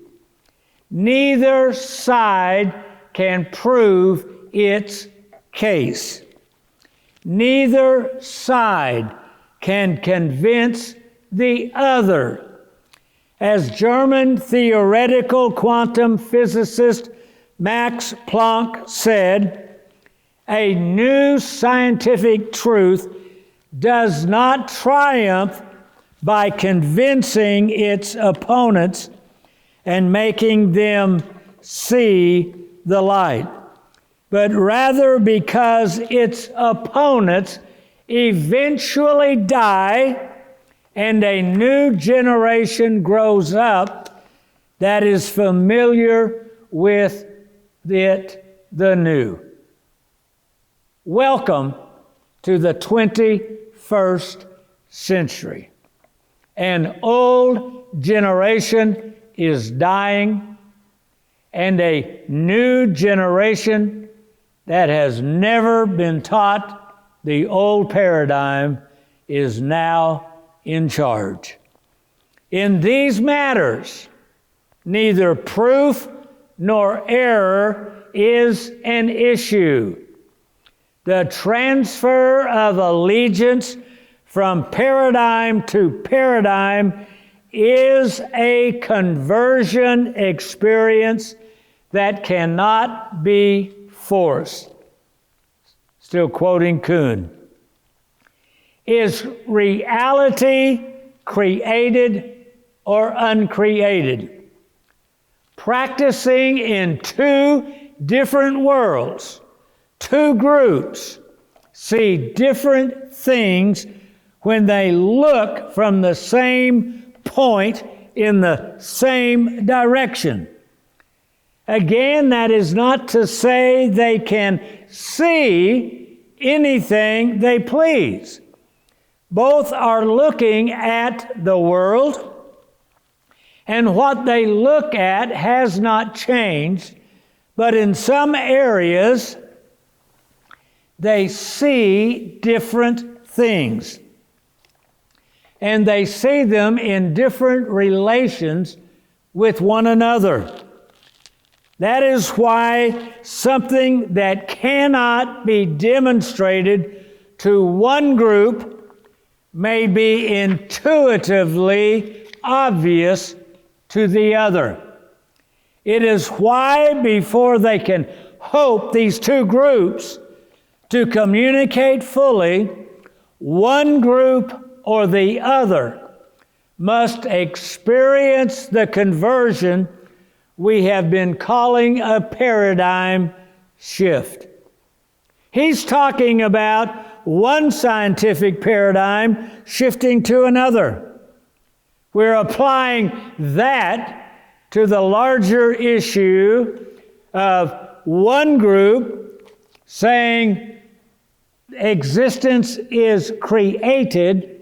Neither side can prove its case. Neither side can convince the other. As German theoretical quantum physicist Max Planck said, a new scientific truth does not triumph by convincing its opponents and making them see the light, but rather because its opponents eventually die and a new generation grows up that is familiar with it, the new. Welcome to the 21st century. An old generation is dying, and a new generation that has never been taught the old paradigm is now in charge. In these matters, neither proof nor error is an issue. The transfer of allegiance from paradigm to paradigm is a conversion experience that cannot be forced. Still quoting Kuhn. Is reality created or uncreated? Practicing in two different worlds, two groups see different things when they look from the same point in the same direction. Again, that is not to say they can see anything they please, Both are looking at the world, and what they look at has not changed, but in some areas they see different things. And they see them in different relations with one another. That is why something that cannot be demonstrated to one group may be intuitively obvious to the other. It is why before they can hope, these two groups, to communicate fully, one group or the other must experience the conversion we have been calling a paradigm shift. He's talking about one scientific paradigm shifting to another. We're applying that to the larger issue of one group saying existence is created,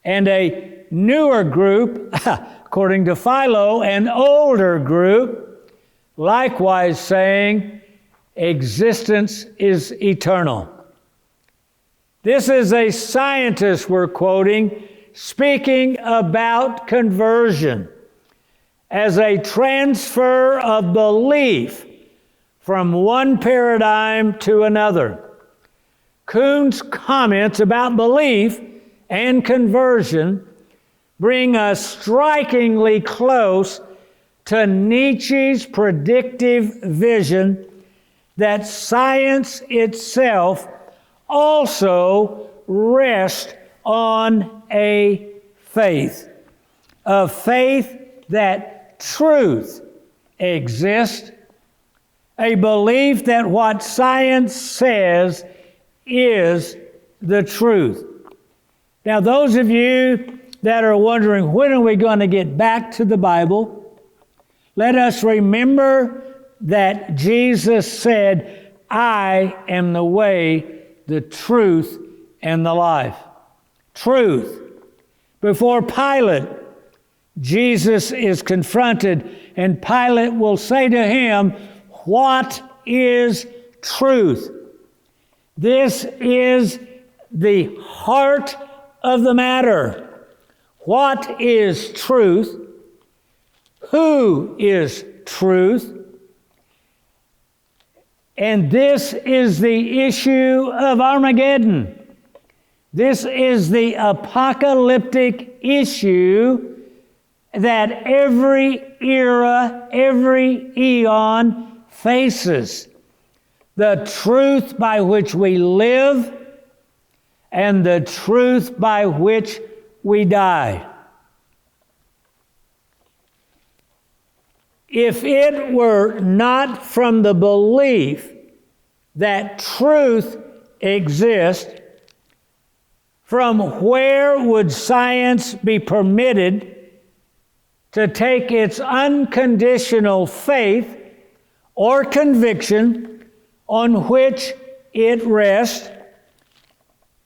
and a newer group, according to Philo, an older group, likewise saying existence is eternal. This is a scientist we're quoting, speaking about conversion as a transfer of belief from one paradigm to another. Kuhn's comments about belief and conversion bring us strikingly close to Nietzsche's predictive vision that science itself also rests on a faith that truth exists, a belief that what science says is the truth. Now, those of you that are wondering, when are we going to get back to the Bible? Let us remember that Jesus said, I am the way, the truth, and the life. Truth. Before Pilate, Jesus is confronted, and Pilate will say to him, what is truth? This is the heart of the matter. What is truth? Who is truth? And this is the issue of Armageddon. This is the apocalyptic issue that every era, every eon faces. The truth by which we live and the truth by which we die. If it were not from the belief that truth exists, from where would science be permitted to take its unconditional faith or conviction on which it rests,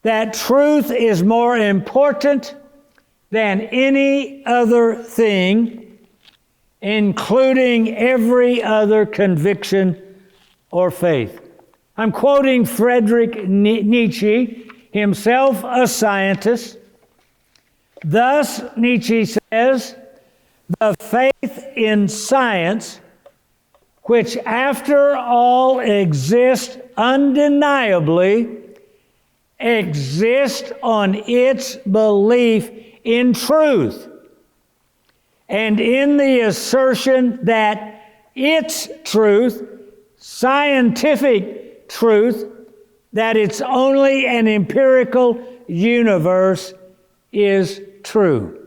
that truth is more important than any other thing, including every other conviction or faith? I'm quoting Friedrich Nietzsche, himself a scientist. Thus, Nietzsche says, the faith in science, which after all exists undeniably, exists on its belief in truth and in the assertion that its truth, scientific truth, that it's only an empirical universe, is true.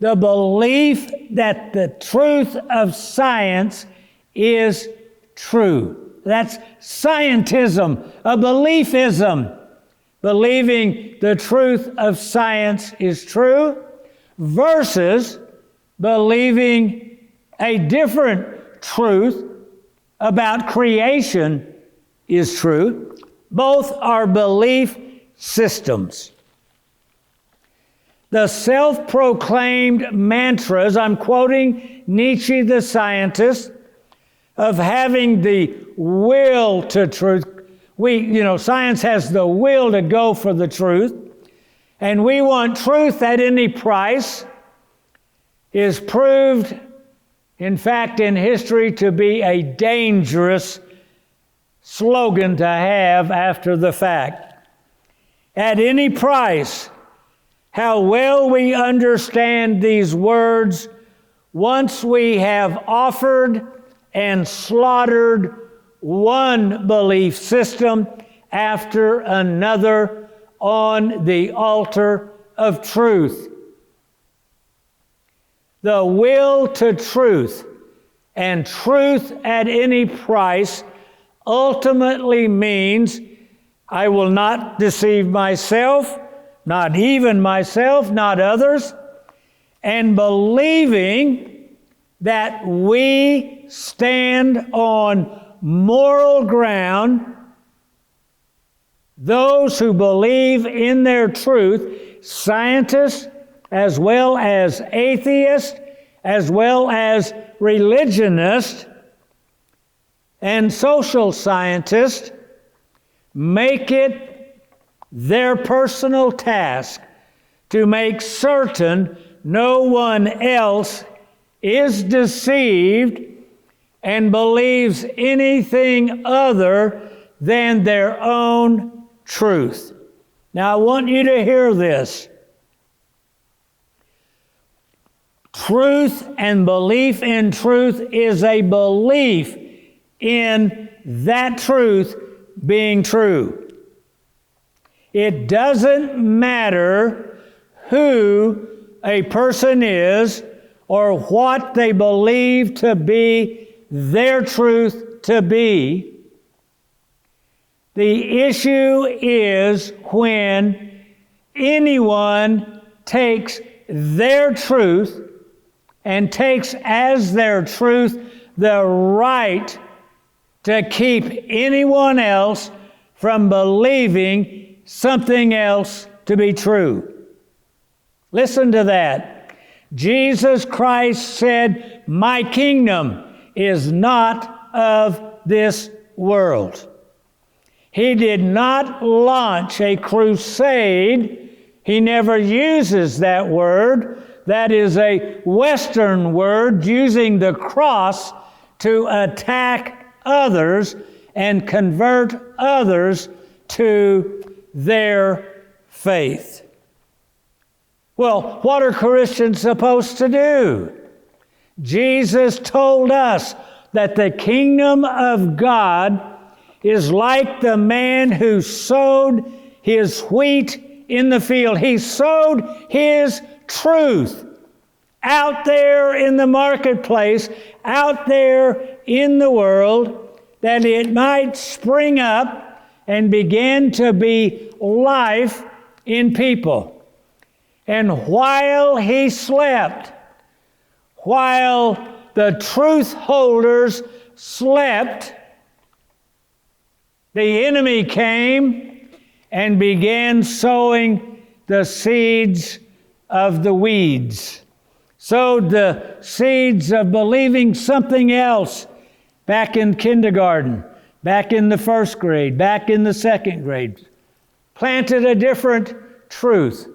The belief that the truth of science is true. That's scientism, a beliefism. Believing the truth of science is true versus believing a different truth about creation is true. Both are belief systems. the self-proclaimed mantras, I'm quoting Nietzsche the scientist, of having the will to truth. Science has the will to go for the truth, and we want truth at any price, is proved, in fact, in history to be a dangerous slogan to have after the fact. At any price. How well we understand these words once we have offered and slaughtered one belief system after another on the altar of truth. The will to truth and truth at any price ultimately means I will not deceive myself, not even myself, not others, and believing that we stand on moral ground. Those who believe in their truth, scientists as well as atheists, as well as religionists and social scientists, make it their personal task to make certain no one else is deceived and believes anything other than their own truth. Now, I want you to hear this. Truth and belief in truth is a belief in that truth being true. It doesn't matter who a person is or what they believe to be their truth to be. The issue is when anyone takes their truth and takes as their truth the right to keep anyone else from believing something else to be true. Listen to that. Jesus Christ said, "My kingdom is not of this world." He did not launch a crusade. He never uses that word. That is a Western word using the cross to attack others and convert others to their faith. Well, what are Christians supposed to do? Jesus told us that the kingdom of God is like the man who sowed his wheat in the field. He sowed his truth out there in the marketplace, out there in the world, that it might spring up and begin to be life in people. And while he slept, while the truth holders slept, the enemy came and began sowing the seeds of the weeds, sowed the seeds of believing something else back in kindergarten, back in the first grade, back in the second grade, planted a different truth.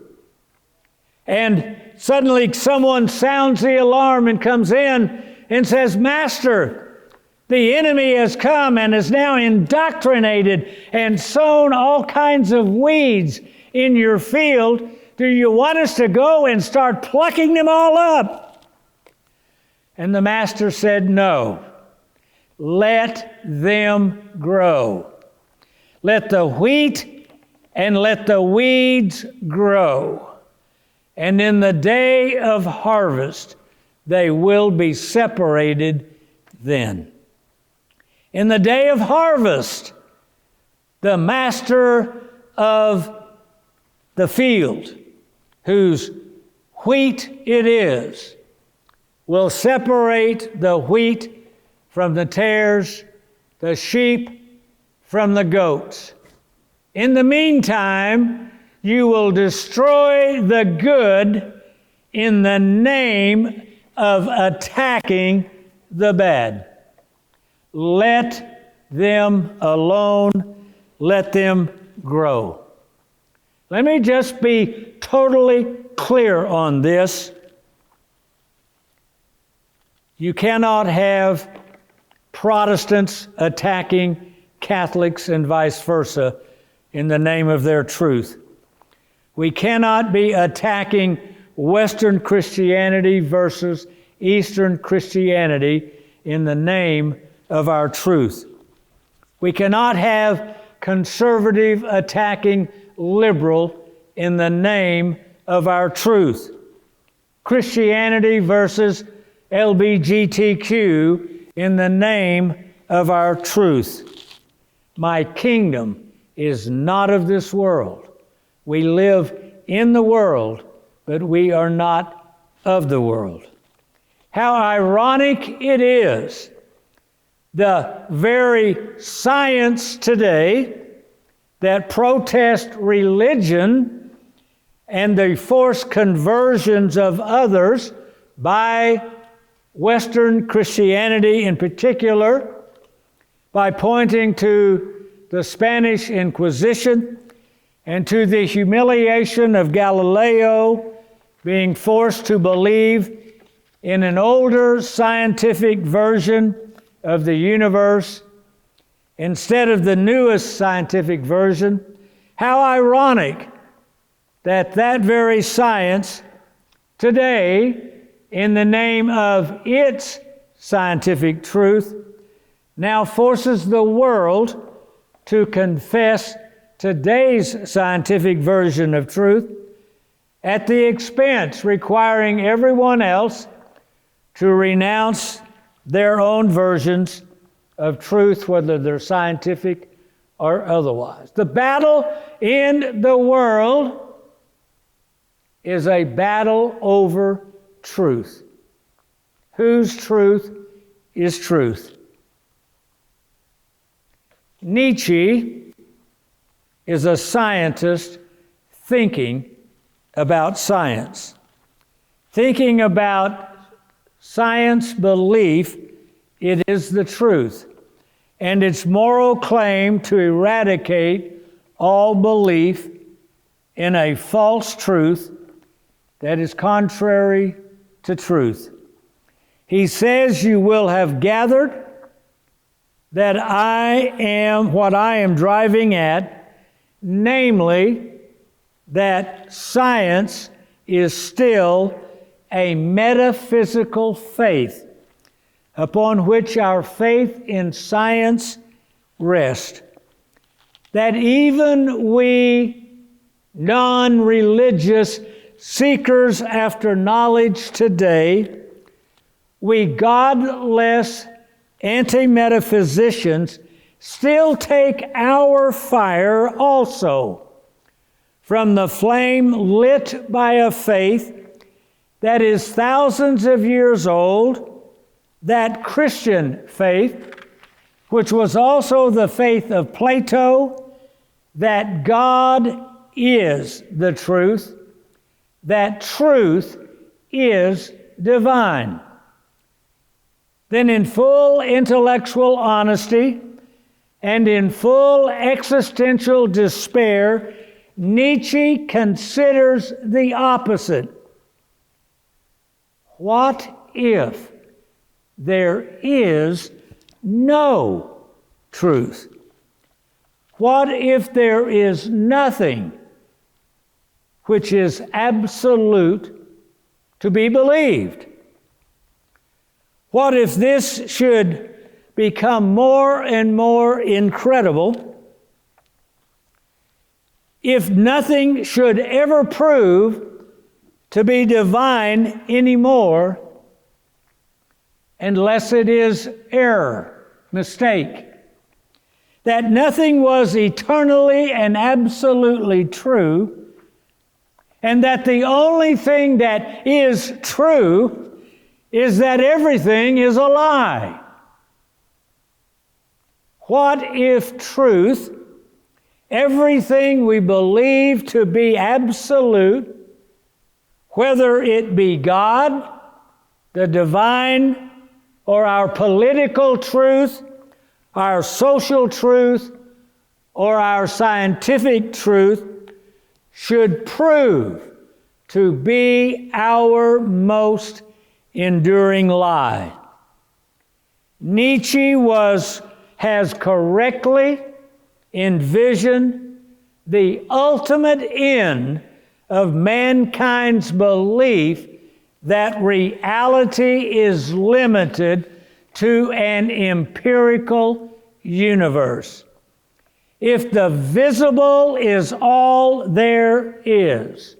And suddenly someone sounds the alarm and comes in and says, "Master, the enemy has come and has now indoctrinated and sown all kinds of weeds in your field. Do you want us to go and start plucking them all up?" And the master said, "No. Let them grow. Let the wheat and let the weeds grow. And in the day of harvest, they will be separated then." In the day of harvest, the master of the field, whose wheat it is, will separate the wheat from the tares, the sheep from the goats. In the meantime, you will destroy the good in the name of attacking the bad. Let them alone. Let them grow. Let me just be totally clear on this. You cannot have Protestants attacking Catholics and vice versa in the name of their truth. We cannot be attacking Western Christianity versus Eastern Christianity in the name of our truth. We cannot have conservative attacking liberal in the name of our truth. Christianity versus LGBTQ in the name of our truth. My kingdom is not of this world. We live in the world, but we are not of the world. How ironic it is, the very science today that protest religion and the forced conversions of others by Western Christianity in particular, by pointing to the Spanish Inquisition and to the humiliation of Galileo being forced to believe in an older scientific version of the universe instead of the newest scientific version. How ironic that that very science today, in the name of its scientific truth, now forces the world to confess today's scientific version of truth at the expense requiring everyone else to renounce their own versions of truth, whether they're scientific or otherwise. The battle in the world is a battle over truth. Whose truth is truth? Nietzsche is a scientist thinking about science, thinking about science belief. It is the truth, and its moral claim to eradicate all belief in a false truth that is contrary to truth. He says, you will have gathered that I am what I am driving at, namely that science is still a metaphysical faith upon which our faith in science rests. That even we non-religious seekers after knowledge today, we godless anti-metaphysicians still take our fire also from the flame lit by a faith that is thousands of years old, that Christian faith, which was also the faith of Plato, that God is the truth, that truth is divine. Then in full intellectual honesty and in full existential despair, Nietzsche considers the opposite. What if there is no truth? What if there is nothing which is absolute to be believed? What if this should become more and more incredible? If nothing should ever prove to be divine anymore, unless it is error, mistake, that nothing was eternally and absolutely true, and that the only thing that is true is that everything is a lie. What if truth everything we believe to be absolute, whether it be God, the divine, or our political truth, our social truth, or our scientific truth, should prove to be our most enduring lie. Nietzsche has correctly envisioned the ultimate end of mankind's belief that reality is limited to an empirical universe. If the visible is all there is,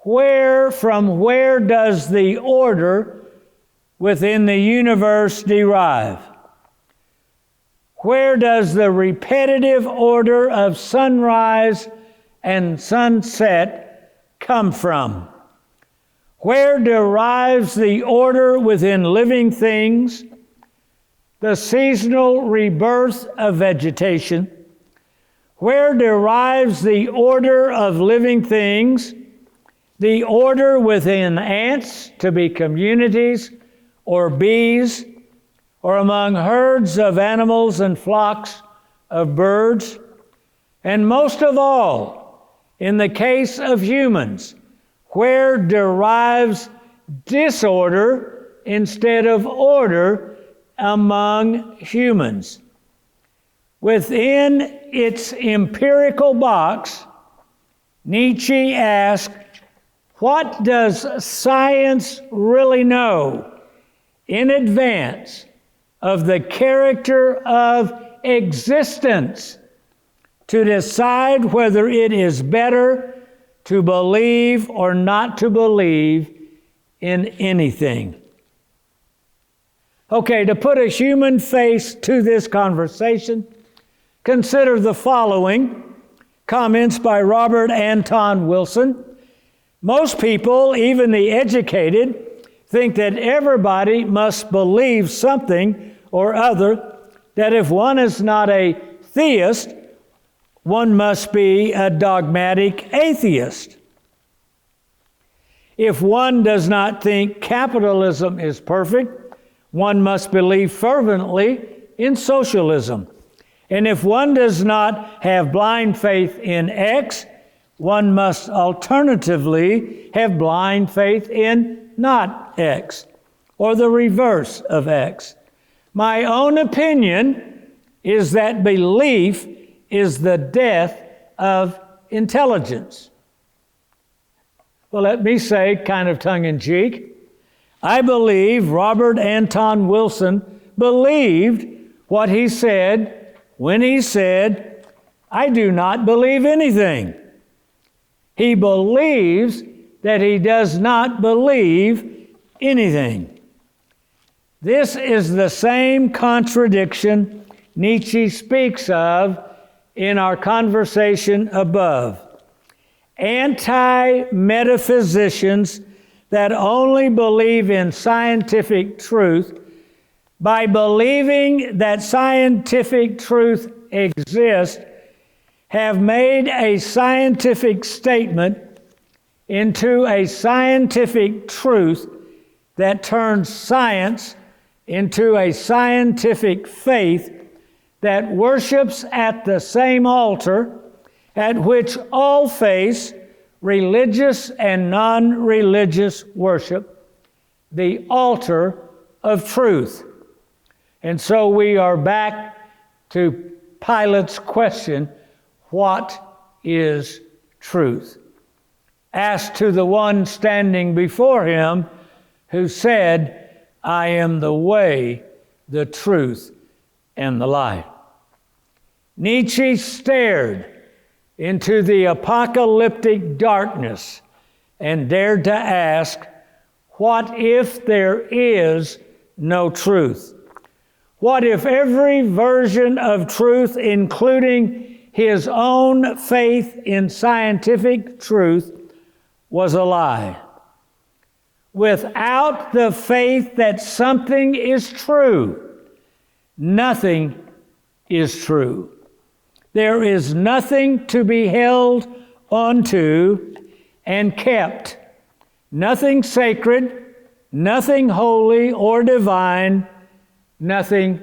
from where does the order within the universe derive? Where does the repetitive order of sunrise and sunset come from? Where derives the order within living things, the seasonal rebirth of vegetation? Where derives the order of living things, the order within ants to be communities or bees, or among herds of animals and flocks of birds? And most of all, in the case of humans, where derives disorder instead of order among humans? Within its empirical box, Nietzsche asked, what does science really know in advance of the character of existence to decide whether it is better to believe or not to believe in anything? Okay, to put a human face to this conversation, consider the following comments by Robert Anton Wilson. Most people, even the educated, think that everybody must believe something or other, that if one is not a theist, one must be a dogmatic atheist. If one does not think capitalism is perfect, one must believe fervently in socialism. And if one does not have blind faith in X, one must alternatively have blind faith in not X, or the reverse of X. My own opinion is that belief is the death of intelligence. Well, let me say, kind of tongue-in-cheek, I believe Robert Anton Wilson believed what he said when he said, I do not believe anything. He believes that he does not believe anything. This is the same contradiction Nietzsche speaks of in our conversation above. Anti-metaphysicians that only believe in scientific truth, by believing that scientific truth exists, have made a scientific statement into a scientific truth that turns science into a scientific faith that worships at the same altar at which all face religious and non-religious worship, the altar of truth. And so we are back to Pilate's question, what is truth? Asked to the one standing before him who said, I am the way, the truth, and the life. Nietzsche stared into the apocalyptic darkness and dared to ask, what if there is no truth? What if every version of truth, including his own faith in scientific truth, was a lie? Without the faith that something is true, nothing is true. There is nothing to be held onto and kept, nothing sacred, nothing holy or divine, nothing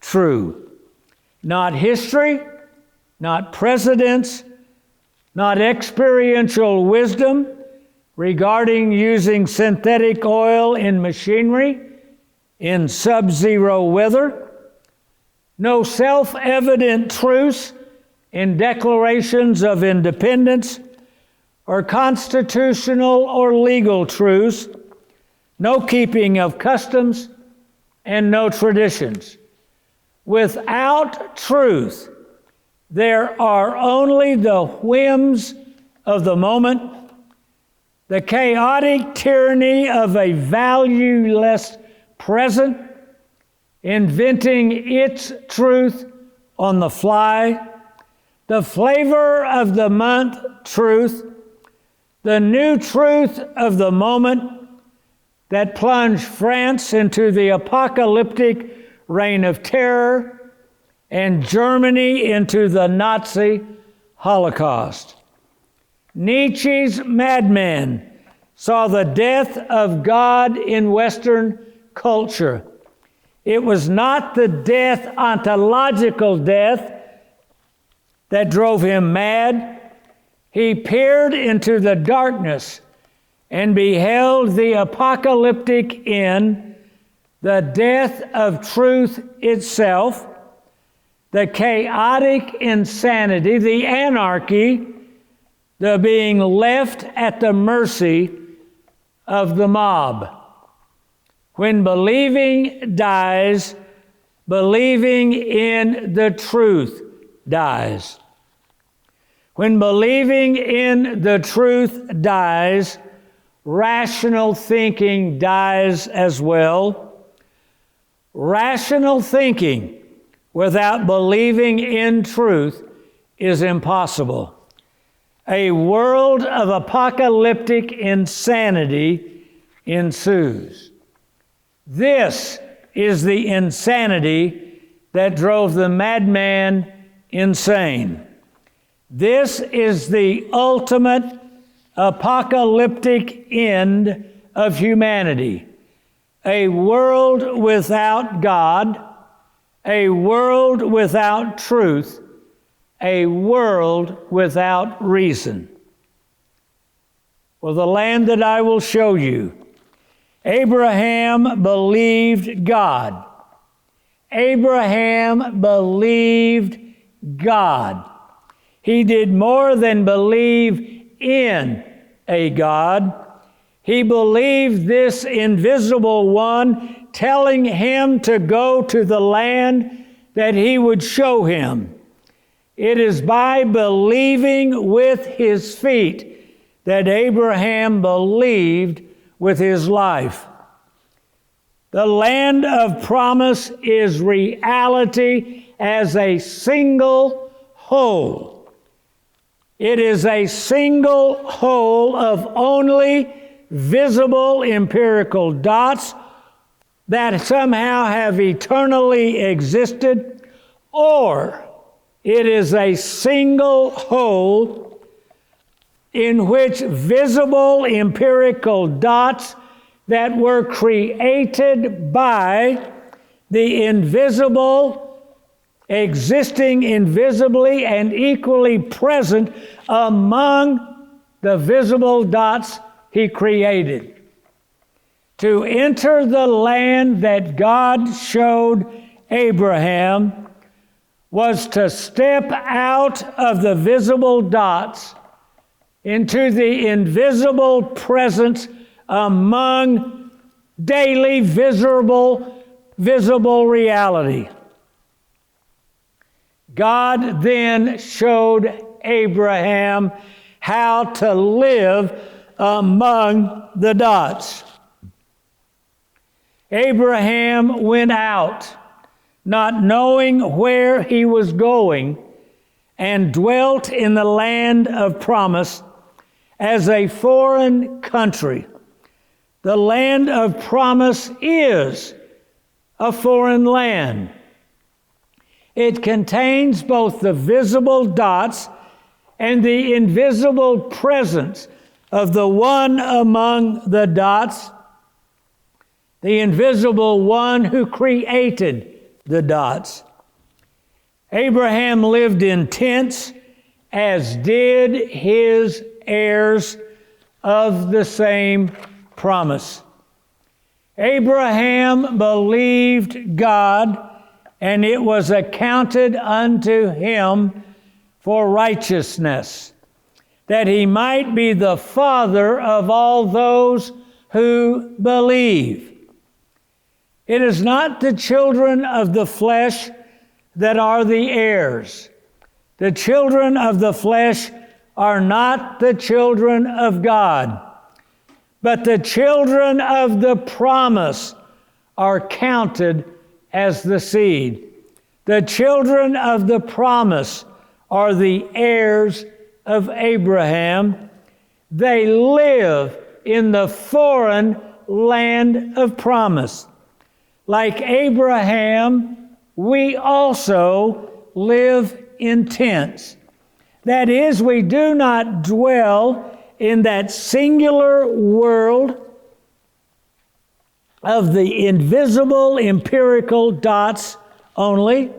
true. Not history, not precedents, not experiential wisdom regarding using synthetic oil in machinery in sub-zero weather, no self-evident truths in declarations of independence or constitutional or legal truths, no keeping of customs, and no traditions. Without truth, there are only the whims of the moment, the chaotic tyranny of a valueless present, inventing its truth on the fly, the flavor of the month truth, the new truth of the moment that plunged France into the apocalyptic reign of terror and Germany into the Nazi Holocaust. Nietzsche's madman saw the death of God in Western culture. It was not the death, ontological death, that drove him mad. He peered into the darkness and beheld the apocalyptic end, the death of truth itself, the chaotic insanity, the anarchy, the being left at the mercy of the mob. When believing dies, believing in the truth dies. When believing in the truth dies, rational thinking dies as well. Rational thinking without believing in truth is impossible. A world of apocalyptic insanity ensues. This is the insanity that drove the madman insane. This is the ultimate apocalyptic end of humanity. A world without God, a world without truth, a world without reason. Well, the land that I will show you, Abraham believed God. Abraham believed God. He did more than believe in a God. He believed this invisible one telling him to go to the land that he would show him. It is by believing with his feet that Abraham believed with his life. The land of promise is reality as a single whole. It is a single whole of only visible empirical dots that somehow have eternally existed, or it is a single whole in which visible empirical dots that were created by the invisible existing invisibly and equally present among the visible dots he created. To enter the land that God showed Abraham was to step out of the visible dots into the invisible presence among daily visible reality. God then showed Abraham how to live among the dots. Abraham went out, not knowing where he was going, and dwelt in the land of promise as a foreign country. The land of promise is a foreign land. It contains both the visible dots and the invisible presence of the one among the dots, the invisible one who created the dots. Abraham lived in tents, as did his heirs of the same promise. Abraham believed God, and it was accounted unto him for righteousness, that he might be the father of all those who believe. It is not the children of the flesh that are the heirs. The children of the flesh are not the children of God, but the children of the promise are counted as the seed. The children of the promise are the heirs of Abraham. They live in the foreign land of promise. Like Abraham, we also live in tents. That is, we do not dwell in that singular world of the invisible empirical dots only.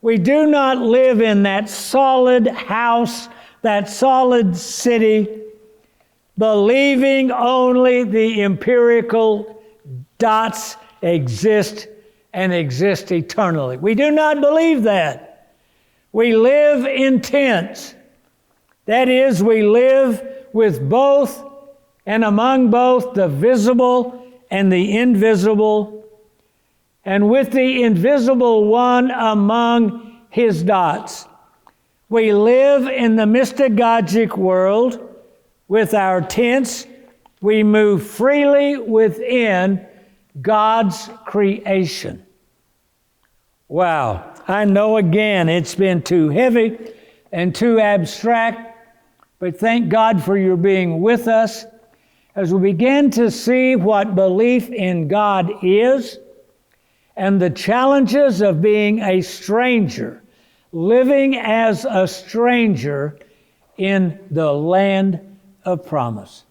We do not live in that solid house, that solid city, believing only the empirical dots exist and exist eternally. We do not believe that. We live in tents. That is, we live with both and among both the visible and the invisible, and with the invisible one among his dots. We live in the mystagogic world with our tents. We move freely within God's creation. Wow, I know again it's been too heavy and too abstract, but thank God for your being with us as we begin to see what belief in God is and the challenges of being a stranger, living as a stranger in the land of promise.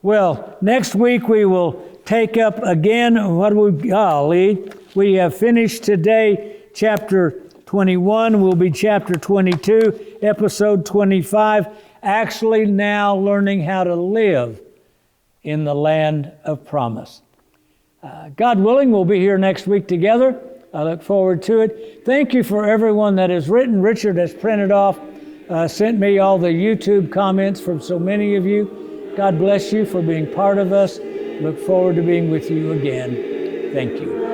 Well, next week we will take up again what we have finished today, chapter 21 will be chapter 22, episode 25, actually now learning how to live in the land of promise. God willing, we'll be here next week together. I look forward to it. Thank you for everyone that has written. Richard has printed off, sent me all the YouTube comments from so many of you. God bless you for being part of us. Look forward to being with you again. Thank you.